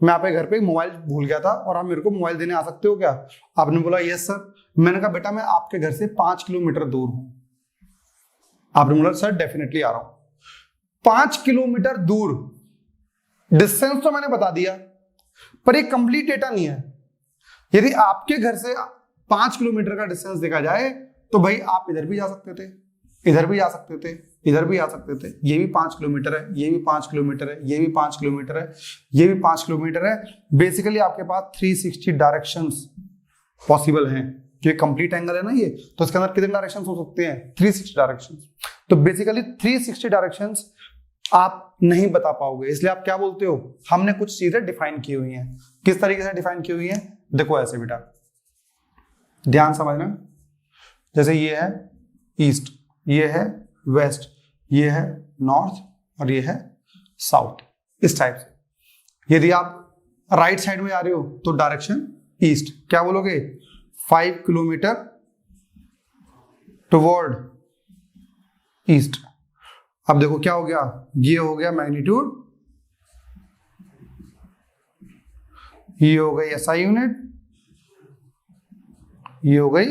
मैं आपके घर पे मोबाइल भूल गया था और आप मेरे को मोबाइल देने आ सकते हो क्या? आपने बोला यस सर। मैंने कहा बेटा मैं आपके घर से 5 किलोमीटर दूर हूं। आपने बोला सर डेफिनेटली आ रहा हूं। 5 किलोमीटर दूर डिस्टेंस तो मैंने बता दिया, पर ये कंप्लीट डेटा नहीं है। यदि आपके घर से 5 किलोमीटर का डिस्टेंस देखा जाए तो भाई आप इधर भी जा सकते थे, इधर भी जा सकते थे, इधर भी जा सकते थे। ये भी 5 किलोमीटर है, ये भी 5 किलोमीटर है, ये भी 5 किलोमीटर है, ये भी 5 किलोमीटर है। बेसिकली आपके पास 360 डायरेक्शंस पॉसिबल हैं। जो कंप्लीट एंगल है ना ये, तो इसके अंदर कितने डायरेक्शंस हो सकते हैं? 360 डायरेक्शंस। तो बेसिकली 360 डायरेक्शंस आप नहीं बता पाओगे, इसलिए आप क्या बोलते हो? हमने कुछ चीजें डिफाइन की हुई हैं। किस तरीके से डिफाइन की हुई है? देखो ऐसे बेटा, ध्यान समझना। जैसे ये है ईस्ट, ये है वेस्ट, ये है नॉर्थ और ये है साउथ, इस टाइप से। यदि आप राइट साइड में आ रहे हो तो डायरेक्शन ईस्ट, क्या बोलोगे? 5 किलोमीटर टुवर्ड ईस्ट। अब देखो क्या हो गया, ये हो गया मैग्नीट्यूड, ये हो गई एसआई यूनिट, ये हो गई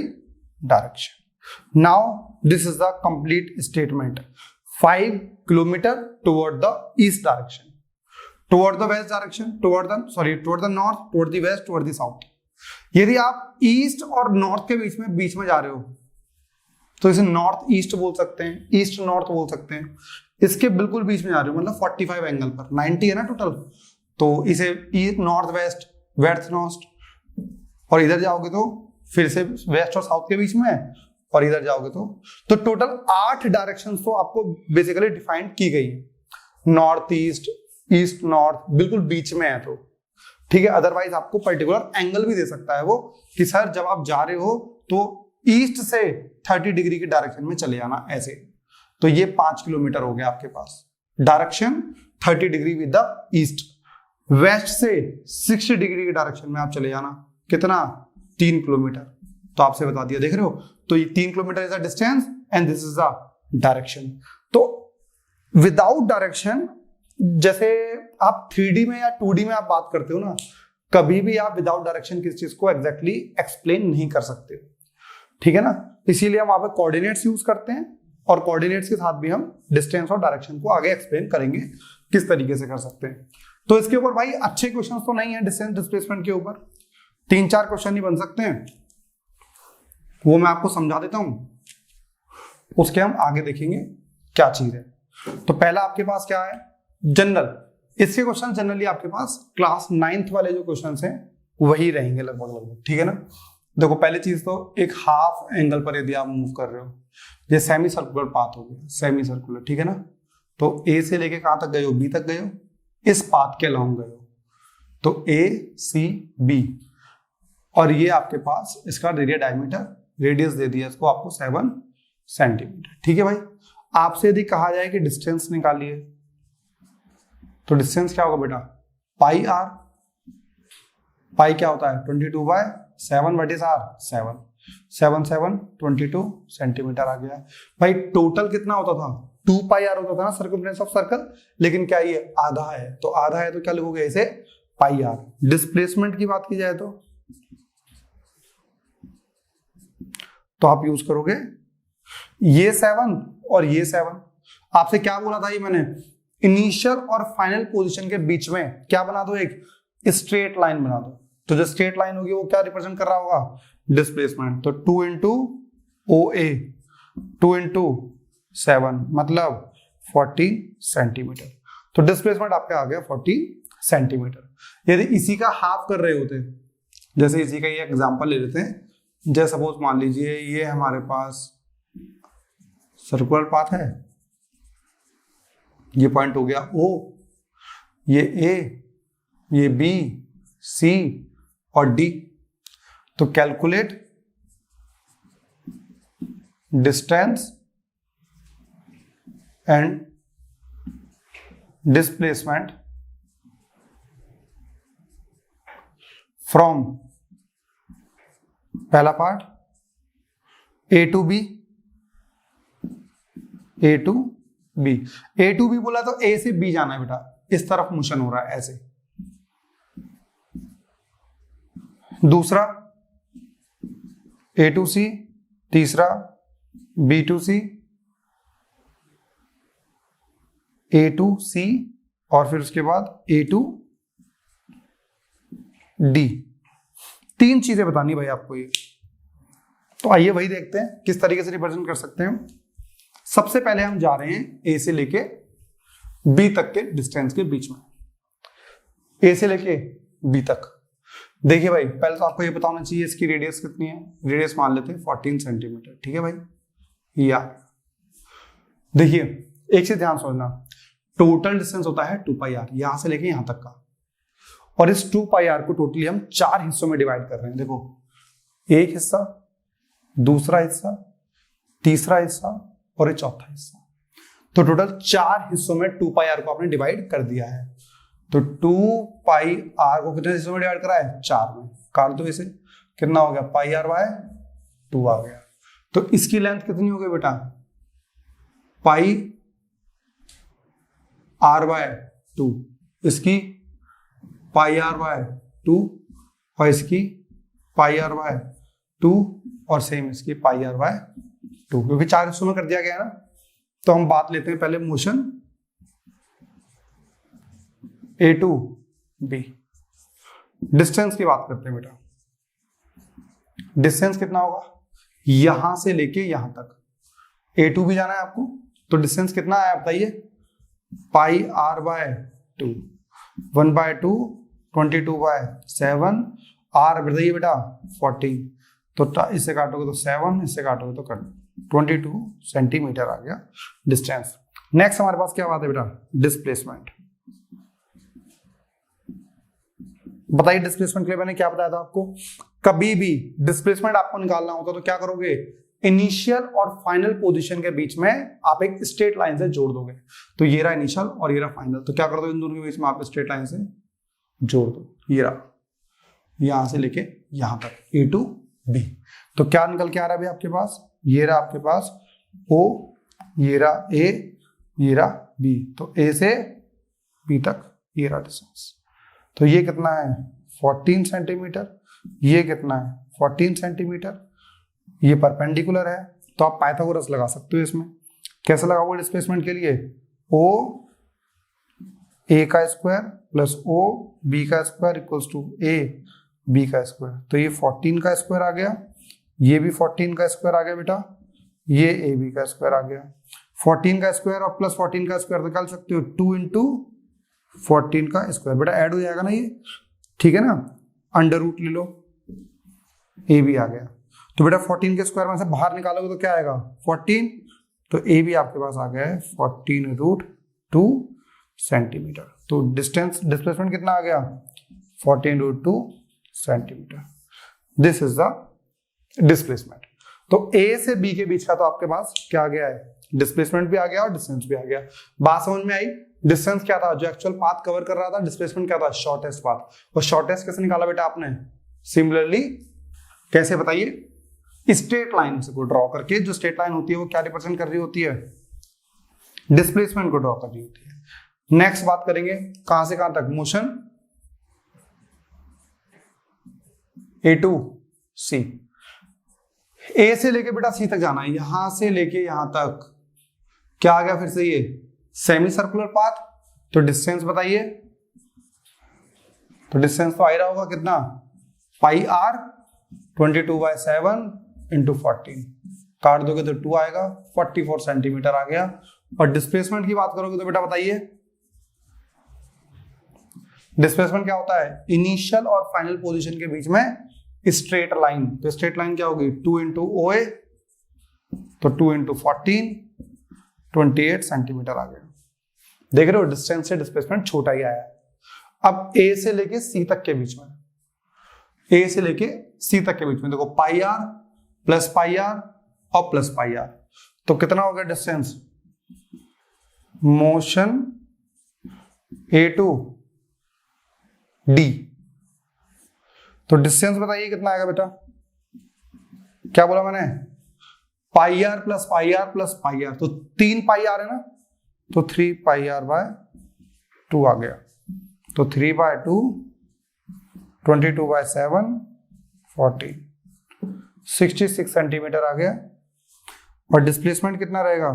direction. Now this is the complete statement. 5 kilometre toward the east direction, toward the west direction, toward the north, toward the west, toward the south. यदि आप ईस्ट और नॉर्थ के बीच में जा रहे हो तो इसे नॉर्थ ईस्ट बोल सकते हैं, ईस्ट नॉर्थ बोल सकते हैं। इसके बिल्कुल बीच में जा रहे हो मतलब 45 एंगल पर, 90 है ना टोटल, तो इसे east north west, west north, और इधर जाओगे तो फिर से वेस्ट और साउथ के बीच में है, और इधर जाओगे तो टोटल 8 डायरेक्शंस तो आपको बेसिकली डिफाइन की गई है। नॉर्थ ईस्ट, ईस्ट नॉर्थ बिल्कुल बीच में है, तो ठीक है। अदरवाइज आपको पर्टिकुलर एंगल भी दे सकता है वो कि सर जब आप जा रहे हो तो ईस्ट से 30 डिग्री की डायरेक्शन में चले जाना, ऐसे। तो ये 5 किलोमीटर हो गया आपके पास, direction 30 degree with the east. West से 60 डिग्री की डायरेक्शन में आप चले जाना, कितना? 3 किलोमीटर। तो आपसे बता दिया, देख रहे हो? तो ये 3 kilometre is the distance and this is the direction. तो विदाउट डायरेक्शन, जैसे आप 3D में या 2D में आप बात करते हो ना, कभी भी आप विदाउट डायरेक्शन किसी चीज को एग्जैक्टली एक्सप्लेन नहीं कर सकते, ठीक है ना। इसीलिए हम वहां पर कोऑर्डिनेट्स यूज करते हैं, और कोऑर्डिनेट्स के साथ भी हम डिस्टेंस और डायरेक्शन को आगे एक्सप्लेन करेंगे किस तरीके से कर सकते हैं। तो इसके ऊपर भाई अच्छे क्वेश्चंस तो नहीं है डिस्टेंस डिस्प्लेसमेंट के ऊपर, 3-4 क्वेश्चन ही बन सकते हैं, वो मैं आपको समझा देता हूं, उसके हम आगे देखेंगे क्या चीज है। तो पहला आपके पास क्या है? जनरल। इसके क्वेश्चन जनरली आपके पास क्लास 9th वाले जो क्वेश्चन हैं वही रहेंगे लगभग, ठीक है ना। देखो पहली चीज तो एक हाफ एंगल पर यदि आप मूव कर रहे हो, ये सेमी सर्कुलर पाथ हो गया, सेमी सर्कुलर, ठीक है ना। तो ए से लेके कहां तक गए हो? बी तक गए हो, इस पाथ के अलोंग गए हो, तो ए सी बी, और ये आपके पास इसका एरिया डायमीटर, रेडियस दे दिया इसको आपको 7 सेंटीमीटर, ठीक है भाई। आपसे यदि कहा जाए कि डिस्टेंस निकालिए, तो डिस्टेंस क्या होगा बेटा? पाई आर। पाई क्या होता है? 22/7 व्हाट इज आर? 7 7 7 22 सेंटीमीटर आ गया भाई। टोटल कितना होता था? 2 पाई आर होता था ना सर्कमफ्रेंस ऑफ सर्कल, लेकिन क्या ये आधा है, तो आधा है तो क्या लिखोगे इसे? पाई आर। डिस्प्लेसमेंट की बात की जाए तो आप यूज करोगे ये 7 और ये 7। आपसे क्या बोला था ये मैंने, इनिशियल और फाइनल पोजीशन के बीच में क्या बना दो, एक स्ट्रेट लाइन बना दो। तो जो स्ट्रेट लाइन होगी वो क्या रिप्रेजेंट कर रहा होगा, डिस्प्लेसमेंट। तो 2 इंटू OA, 2 इंटू 7 मतलब 40 सेंटीमीटर। तो डिस्प्लेसमेंट आपका आ गया 40 सेंटीमीटर। यदि इसी का हाफ कर रहे होते, जैसे इसी का ये एग्जांपल ले लेते हैं, जैसे सपोज मान लीजिए ये हमारे पास सर्कुलर पाथ है, ये पॉइंट हो गया O, ये A, ये B, C और D। तो calculate distance and displacement from पहला part A to B, A to B। A to B बोला तो A से B जाना है बेटा, इस तरफ मोशन हो रहा है ऐसे। दूसरा A to C, तीसरा B to C, A to C और फिर उसके बाद A to D। 3 चीजें बतानी भाई आपको ये। तो आइए वही देखते हैं किस तरीके से रिप्रेजेंट कर सकते हैं। सबसे पहले हम जा रहे हैं A से लेके B तक के डिस्टेंस के बीच में। A से लेके B तक देखिए भाई, पहले तो आपको ये पता होना चाहिए इसकी रेडियस कितनी है। रेडियस मान लेते हैं 14 सेंटीमीटर, ठीक है भाई। या देखिए एक से ध्यान समझना, टोटल डिस्टेंस होता है 2πr यहां से लेके यहां तक का, और इस 2πr को टोटली हम 4 हिस्सों में डिवाइड कर रहे हैं। देखो, एक हिस्सा, दूसरा हिस्सा, तीसरा हिस्सा और ये चौथा हिस्सा। तो टोटल 4 हिस्सों में 2πr को आपने डिवाइड कर दिया है। तो 2πr को कितने हिस्सों में डिवाइड करा है, 4 में। काट दो इसे, कितना हो गया, πr/2 आ गया। तो इसकी लेंथ कितनी हो गई बेटा, πr/2, इसकी πr/2 और इसकी πr/2 और सेम इसकी πr/2, क्योंकि 4 हिस्सों में कर दिया गया है ना। तो हम बात लेते हैं पहले motion A to B। Distance की बात करते हैं बेटा। डिस्टेंस कितना होगा, यहां से लेके यहां तक A to B जाना है आपको। तो डिस्टेंस कितना आया बताइए, πr/2, 1/2 22/7, r बताइए बेटा 14। तो इससे काटोगे तो 7, इससे काटोगे तो 22 सेंटीमीटर आ गया डिस्टेंस। नेक्स्ट हमारे पास क्या बात है बेटा, डिस्प्लेसमेंट। बताइए डिस्प्लेसमेंट के लिए मैंने क्या बताया था आपको, कभी भी डिस्प्लेसमेंट आपको निकालना होता तो क्या करोगे, इनिशियल और फाइनल पोजीशन के बीच में आप एक स्ट्रेट लाइन से जोड़ दोगे। तो ये रहा इनिशियल और ये रहा फाइनल, तो क्या कर दो इन दोनों के बीच में आप स्ट्रेट लाइन से जोड़ दो। ये रहा, यहां से लेके यहां तक A to B। तो क्या निकल के आ रहा है अभी आपके पास, ये रहा आपके पास O, ये रहा A, ये रहा B। तो A से B तक ये रहा डिस्टेंस। तो ये कितना है 14 सेंटीमीटर, ये कितना है 14 सेंटीमीटर, ये परपेंडिकुलर है। तो आप पाइथागोरस लगा सकते हो इसमें। कैसे लगाओगे डिस्प्लेसमेंट के लिए, O A का स्क्वायर प्लस O B का square equals to A B का स्क्वायर। तो ये 14 का स्क्वायर आ गया, ये भी 14 का स्क्वायर आ गया बेटा, ये AB का स्क्वायर आ गया। 14 का स्क्वायर और प्लस 14 का स्क्वायर निकाल सकते हो, 2 इंटू 14 का स्क्वायर बेटा ऐड हो जाएगा ना ये, ठीक है ना। अंडर रूट ले लो, ए बी आ गया। तो बेटा 14 के स्क्वायर में से बाहर निकालोगे तो क्या आएगा 14, तो ए बी आपके पास आ गया है 14√2 सेंटीमीटर। तो डिस्टेंस डिस्प्लेसमेंट कितना आ गया 14√2 centimetre. This is the displacement. तो ए से बी के बीच का तो आपके पास क्या आ गया है, डिस्प्लेसमेंट भी आ गया और डिस्टेंस भी आ गया। बात समझ में आई। डिस्टेंस क्या था, जो एक्चुअल पाथ कवर कर रहा था, डिस्प्लेसमेंट क्या था, शॉर्टेस्ट पाथ। और शॉर्टेस्ट कैसे निकाला बेटा आपने, सिमिलरली कैसे बताइए, स्ट्रेट लाइन से को ड्रॉ करके। जो स्ट्रेट लाइन होती है वो क्या रिप्रेजेंट कर रही होती है, डिस्प्लेसमेंट को ड्रॉ कर रही होती है। नेक्स्ट बात करेंगे कहां से कहां तक, मोशन ए टू सी। ए से लेके बेटा सी तक जाना है, यहां से लेके यहां तक क्या आ गया फिर से ये सेमी सर्कुलर पाथ। तो डिस्टेंस बताइए, तो डिस्टेंस तो आ ही रहा होगा कितना, पाई आर 22/7 इंटू 14, काट दोगे तो 2 आएगा, 44 सेंटीमीटर आ गया। और डिस्प्लेसमेंट की बात करोगे तो बेटा बताइए डिस्प्लेसमेंट क्या होता है, इनिशियल और फाइनल पोजीशन के बीच में स्ट्रेट लाइन। तो स्ट्रेट लाइन क्या होगी 2 इंटू ओ ए, तो 2 इंटू 14 28 सेंटीमीटर आ गया। देख रहे हो डिस्टेंस से डिस्प्लेसमेंट छोटा ही आया है। अब ए से लेके सी तक के बीच में, ए से लेके सी तक के बीच में देखो pi R plus pi R और प्लस पाई आर, तो कितना हो गया distance, motion A to D. तो डिस्टेंस बताइए कितना आएगा बेटा, क्या बोला मैंने, pi R plus pi R plus pi R, तो 3 पाई आर है ना, तो 3 पाई आर बाय 2 आ गया, तो 3/2 22/7 40 66 सेंटीमीटर आ गया। और डिस्प्लेसमेंट कितना रहेगा,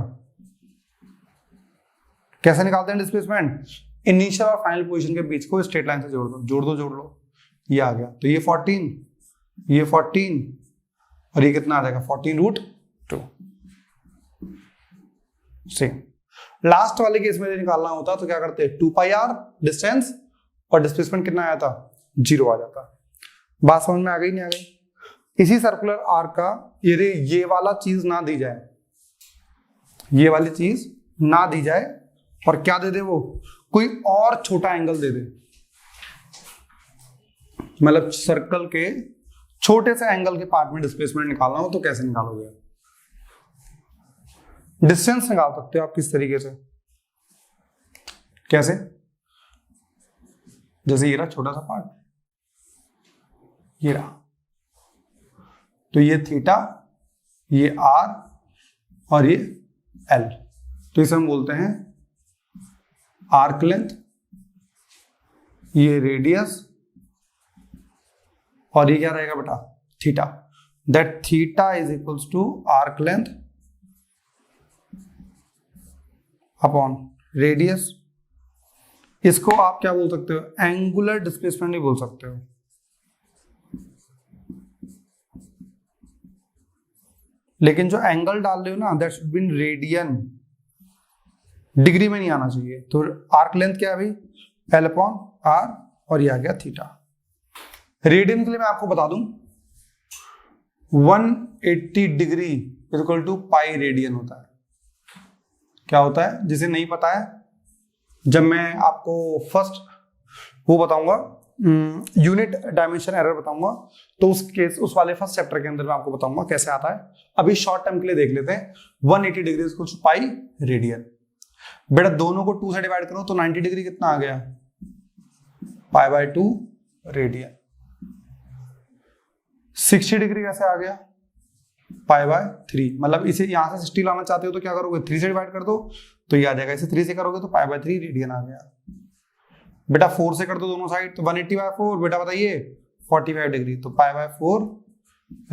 कैसे निकालते हैं डिस्प्लेसमेंट, इनिशियल और फाइनल पोजीशन के बीच को स्ट्रेट लाइन से जोड़ दो, जोड़ लो, ये आ गया। तो ये 14, ये 14 और ये कितना आ जाएगा 14√2। सेम लास्ट वाले केस में निकालना होता तो क्या करते, 2 पाई आर डिस्टेंस और डिस्प्लेसमेंट कितना आया था 0 आ जाता। बात समझ में आ गई नहीं आ गई। इसी सर्कुलर आर्क का यदि ये वाला चीज ना दी जाए, ये वाली चीज ना दी जाए और क्या दे दे, वो कोई और छोटा एंगल दे दे, मतलब सर्कल के छोटे से एंगल के पार्ट में डिस्प्लेसमेंट निकालना हो तो कैसे निकालोगे, डिस्टेंस निकाल सकते हो आप किस तरीके से, कैसे, जैसे ये रहा छोटा सा पार्ट, ये रहा, तो ये थीटा, ये आर और ये एल, तो इसे हम बोलते हैं आर्क लेंथ, ये रेडियस और ये क्या रहेगा बेटा theta. That theta is equals to arc length upon radius. इसको आप क्या बोल सकते हो, एंगुलर डिस्प्लेसमेंट ही बोल सकते हो। लेकिन जो एंगल डाल रहे हो ना, that should be in radian, degree में नहीं आना चाहिए। तो आर्क लेंथ क्या है भाई, एल अपॉन आर और ये आ गया थीटा। रेडियन के लिए मैं आपको बता दूं 180 degree equal to pi radian होता है। क्या होता है, जिसे नहीं पता है, जब मैं आपको फर्स्ट वो बताऊंगा यूनिट डायमेंशन एरर बताऊंगा, तो उस वाले फर्स्ट चैप्टर के अंदर मैं आपको बताऊंगा कैसे आता है। अभी शॉर्ट टर्म के लिए देख लेते हैं 180 degree equal to pi radian. बेटा दोनों को 2 से डिवाइड करो तो 90 डिग्री कितना आ गया, पाई/2 रेडियन। 60 डिग्री कैसे आ गया, पाई/3, मतलब इसे यहां से 60 लाना चाहते हो तो क्या करोगे, 3 से डिवाइड कर दो तो ये आ जाएगा, इसे 3 से करोगे तो पाई/3 रेडियन आ गया। बेटा 4 से कर दो दोनों साइड तो 180/4, बेटा बताइए 45 डिग्री, तो पाई/4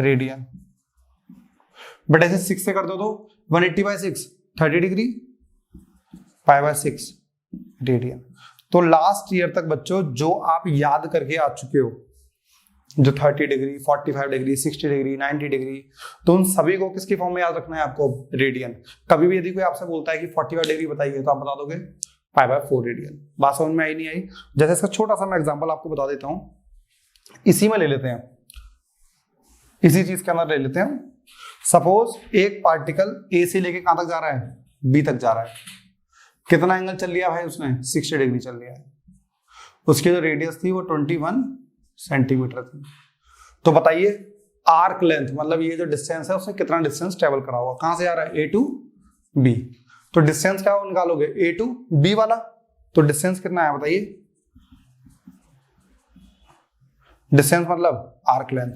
रेडियन। बेटा इसे 6 से कर दो तो 180/6 30 डिग्री, पाई/6 रेडियन। तो लास्ट ईयर तक बच्चों जो आप याद करके आ चुके हो, जो 30 डिग्री 45 डिग्री 60 डिग्री 90 डिग्री, तो उन सभी को किसकी फॉर्म में याद रखना है आपको, रेडियन। कभी भी यदि कोई आपसे बोलता है कि 45 डिग्री बताइए तो आप बता दोगे पाई/4 रेडियन। बात समझ में आई नहीं आई। जैसे इसका छोटा सा मैं एग्जांपल आपको बता देता हूं, इसी में ले लेते हैं, इसी चीज के अंदर ले लेते हैं। सपोज एक पार्टिकल ए से लेके कहां तक जा रहा है, बी तक जा रहा है। कितना एंगल चल लिया भाई उसने, 60 डिग्री चल लिया है। उसकी जो रेडियस थी वो 21 सेंटीमीटर थी। तो बताइए आर्क लेंथ, मतलब ये जो डिस्टेंस है उसने कितना डिस्टेंस ट्रेवल करा होगा, कहां से आ रहा है, ए टू बी। तो डिस्टेंस क्या निकालोगे, ए टू बी वाला, तो डिस्टेंस कितना है बताइए, डिस्टेंस मतलब आर्क लेंथ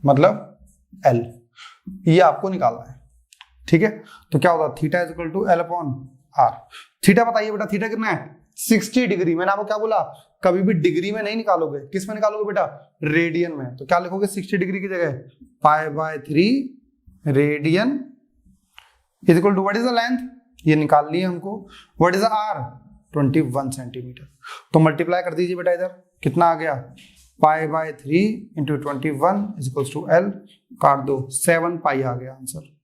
मतलब एल, ये आपको निकालना है। ठीक है, तो क्या होगा, theta is equal to L upon R. Theta बताइए बेटा, थीटा कितना है 60 डिग्री। मैंने आपको क्या बोला, कभी भी डिग्री में नहीं निकालोगे, किस में निकालोगे बेटा, रेडियन में। तो क्या लिखोगे 60 डिग्री की जगह पाई/3 radian is equal to what is the length, ये निकाल लिए हमको, what is the R 21 centimetre. तो मल्टीप्लाई कर दीजिए बेटा, इधर कितना आ गया π/3 into 21 is equal to L, काट दो 7 पाई आ गया आंसर।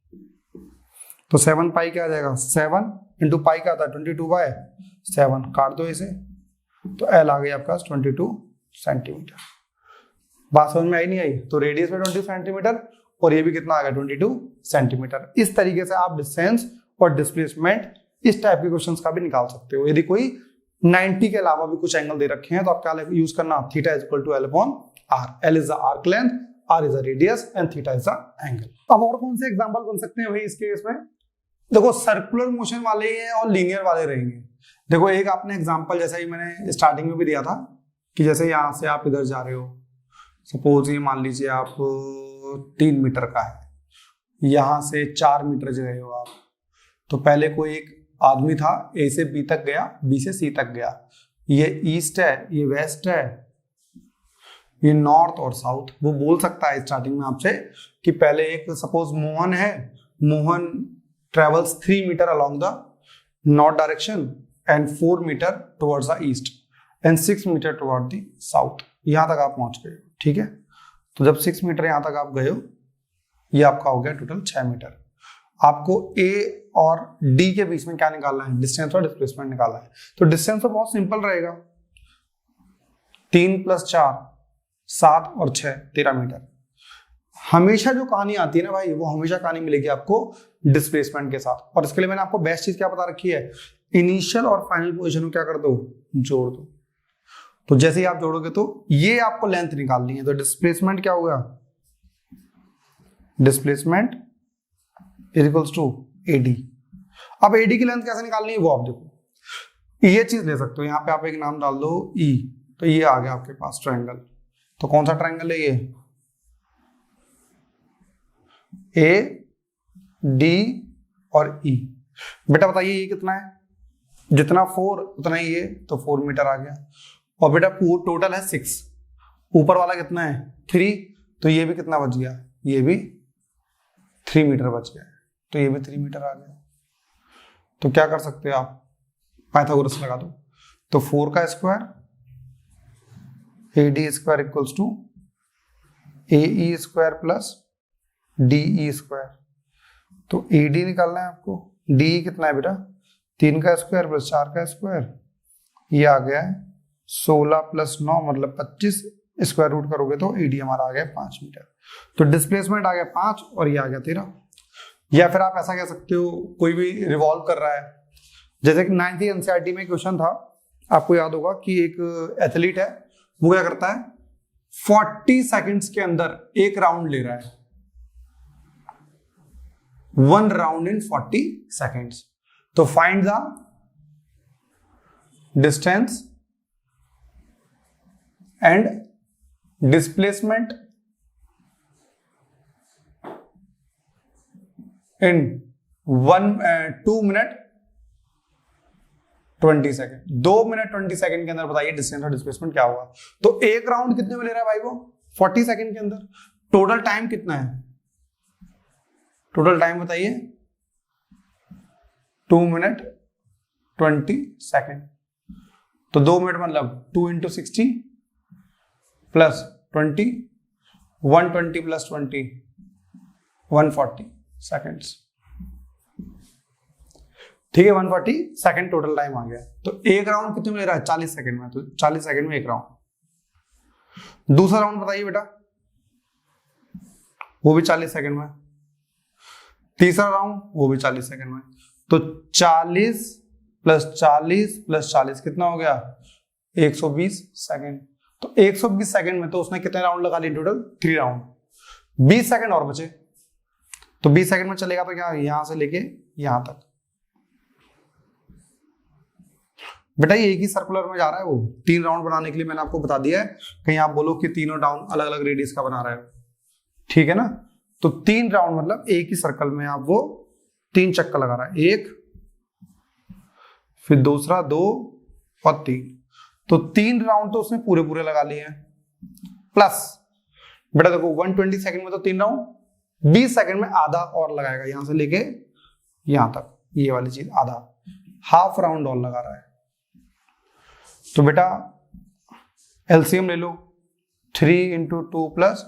तो 7 पाई क्या आ जाएगा, 7 इंटू पाई क्या आता है 22/7, काट दो इसे, तो L आ गया आपका 22 सेंटीमीटर। बात समझ में आई नहीं आई? तो रेडियस में 20 सेंटीमीटर और ये भी कितना आ गया 22 सेंटीमीटर। इस तरीके से आप डिस्टेंस और डिस्प्लेसमेंट इस टाइप के क्वेश्चंस का भी निकाल सकते हो। यदि कोई 90 के अलावा भी कुछ एंगल दे रखे हैं तो आप क्या यूज करना, theta is equal to L/R, L is the arc length, R is the radius and theta is the angle. अब और कौन से एग्जांपल बन सकते हैं भाई इस केस में? देखो सर्कुलर मोशन वाले हैं और लीनियर वाले रहेंगे। देखो एक आपने एग्जांपल जैसा ही मैंने स्टार्टिंग में भी दिया था कि जैसे यहां से आप इधर जा रहे हो, सपोज ये मान लीजिए आप 3 मीटर का है, यहां से 4 मीटर गए हो आप, तो पहले कोई एक आदमी था, ए से बी तक गया, बी से सी तक गया, ये ईस्ट है, ये वेस्ट है, ये नॉर्थ और साउथ। वो बोल सकता है स्टार्टिंग में आपसे कि पहले एक सपोज मोहन है, Mohan travels 3 metre along the north direction and 4 metre towards the east and 6 metre toward the south. यहां तक आप पहुंच गए, ठीक है। तो जब 6 मीटर यहां तक आप गए हो, ये आपका हो गया टोटल 6 मीटर। आपको ए और डी के बीच में क्या निकालना है, डिस्टेंस और डिस्प्लेसमेंट निकालना है। तो डिस्टेंस तो बहुत सिंपल रहेगा, 3 + 4 7 और 6 13 मीटर। हमेशा जो कहानी आती है ना भाई, वो हमेशा कहानी मिलेगी आपको डिस्प्लेसमेंट के साथ। और इसके लिए मैंने आपको बेस्ट चीज क्या बता रखी है, इनिशियल और फाइनल पोजीशन को क्या कर दो, जोड़ दो। तो जैसे ही आप जोड़ोगे तो ये आपको लेंथ निकालनी है। तो डिस्प्लेसमेंट क्या होगा, displacement is equals to AD। अब AD की लेंथ कैसे निकालनी है वो आप देखो, ये चीज ले सकते हो, यहाँ पे आप एक नाम डाल दो E, तो ये आ गया आपके पास ट्रायंगल। तो कौन सा ट्रायंगल है ये, AD और E। बेटा बताइए ये कितना है, जितना 4 उतना ही ये, तो 4 मीटर आ गया। और बेटा टोटल है 6, ऊपर वाला कितना है 3, तो ये भी कितना बच गया, ये भी 3 मीटर बच गया, तो ये भी 3 मीटर आ गया। तो क्या कर सकते हो आप, पाइथागोरस लगा दो। तो 4 का square AD square equals to AE square plus DE square. तो AD निकालना है आपको, DE कितना है बेटा, 3 का स्क्वायर प्लस 4 का स्क्वायर, ये आ गया है 16 + 9 मतलब 25, स्क्वायर रूट करोगे तो AD हमारा आ गया 5 मीटर। तो डिस्प्लेसमेंट आ गया 5 और ये आ गया 13। या फिर आप ऐसा कह सकते हो, कोई भी रिवॉल्व कर रहा है, जैसे कि 9th NCERT में क्वेश्चन था, आपको याद होगा कि एक एथलीट है, वो क्या करता है 40 सेकंड्स के अंदर एक राउंड ले रहा है, 1 राउंड इन 40 सेकंड्स। तो find the distance and displacement in 2 minute 20 second. 2 minute 20 second के अंदर बताइए डिस्टेंस और डिस्प्लेसमेंट क्या होगा। तो एक राउंड कितने में ले रहा है भाई वो, 40 सेकेंड के अंदर। टोटल टाइम कितना है, टोटल टाइम बताइए 2 मिनट 20 सेकेंड। तो 2 मिनट मतलब 2 × 60 प्लस 20, 120 + 20 140 सेकेंड्स, ठीक है। 140 सेकेंड टोटल टाइम आ गया। तो एक राउंड कितने में ले रहा है, 40 सेकेंड में। तो 40 सेकेंड में एक राउंड। दूसरा राउंड बताइए बेटा, वो भी 40 सेकेंड में। तीसरा राउंड वो भी 40 सेकेंड में। तो 40 + 40 + 40 कितना हो गया, 120 सेकेंड। तो 120 सेकेंड में तो उसने कितने राउंड लगा लिए, टोटल 3 राउंड। 20 सेकेंड और बचे, तो 20 सेकंड में चलेगा तो क्या, यहां से लेके यहां तक। बेटा ये एक ही सर्कुलर में जा रहा है, वो 3 राउंड बनाने के लिए मैंने आपको बता दिया है, कहीं आप बोलो कि तीनों राउंड अलग अलग रेडियस का बना रहे हो, ठीक है ना। तो 3 राउंड मतलब एक ही सर्कल में आप वो 3 चक्कर लगा रहा है, 1 फिर दूसरा 2 और 3। तो 3 राउंड तो उसने पूरे पूरे लगा लिए हैं। प्लस बेटा देखो 120 सेकंड में तो 3 राउंड, 20 सेकंड में आधा और लगाएगा, यहां से लेके यहां तक, ये वाली चीज आधा, हाफ राउंड और लगा रहा है। तो बेटा एलसीएम ले लो, 3 × 2 +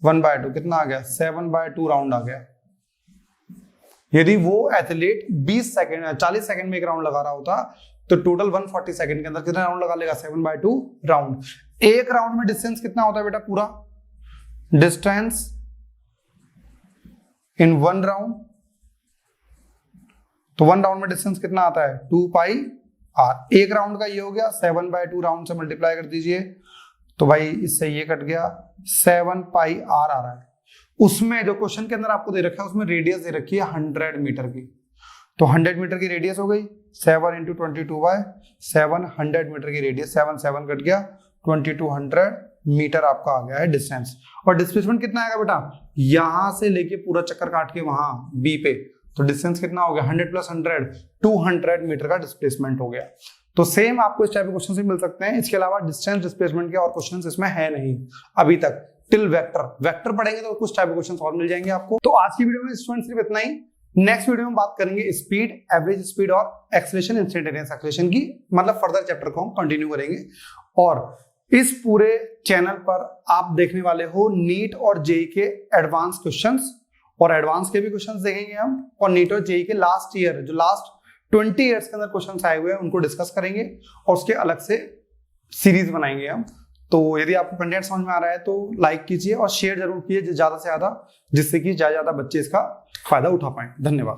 1/2 कितना आ गया, 7/2 राउंड आ गया। यदि वो एथलीट 40 सेकंड में एक राउंड लगा रहा होता तो टोटल 140 सेकंड के अंदर कितना राउंड लगा लेगा, 7/2 राउंड। एक राउंड में डिस्टेंस कितना होता है बेटा, पूरा डिस्टेंस इन 1 राउंड, तो 1 राउंड में डिस्टेंस कितना आता है, 2πr। एक राउंड का ये हो गया, 7/2 राउंड से मल्टीप्लाई कर दीजिए, तो भाई इससे ये कट गया, 7πr आ रहा है। उसमें जो क्वेश्चन के अंदर आपको दे रखा है उसमें रेडियस दे रखी है 100 मीटर की, तो 100 मीटर की रेडियस हो गई 7 × 22/7, 100 मीटर की रेडियस, 7 कट गया, 2200 मीटर आपका आ गया है डिस्टेंस। और डिस्प्लेसमेंट कितना आएगा बेटा, यहां से लेके पूरा चक्कर काट के वहां बी पे, तो डिस्टेंस कितना हो गया, 100 + 100 200 मीटर का डिस्प्लेसमेंट हो गया। तो सेम आपको इस टाइप के क्वेश्चन से मिल सकते हैं। इसके अलावा डिस्टेंस डिस्प्लेसमेंट के और क्वेश्चन इसमें है नहीं अभी तक, टिल वेक्टर पढ़ेंगे तो कुछ टाइप के क्वेश्चन और मिल जाएंगे आपको। तो आज की वीडियो में स्टूडेंट सिर्फ इतना ही। नेक्स्ट वीडियो में बात करेंगे स्पीड, एवरेज स्पीड और एक्सेलरेशन, इंस्टेंटेनियस एक्सेलरेशन की, मतलब फर्दर चैप्टर को हम कंटिन्यू करेंगे। और इस पूरे चैनल पर आप देखने वाले हो नीट और जेईई के एडवांस क्वेश्चंस, और एडवांस के भी क्वेश्चंस देखेंगे हम, और नीट और जेईई के लास्ट ईयर, जो लास्ट 20 ईयर्स के अंदर क्वेश्चंस आए हुए हैं उनको डिस्कस करेंगे, और उसके अलग से सीरीज बनाएंगे हम। तो यदि आपको कंटेंट समझ में आ रहा है तो लाइक कीजिए और शेयर जरूर कीजिए ज्यादा से ज्यादा, जिससे कि ज्यादा बच्चे इसका फायदा उठा पाए। धन्यवाद।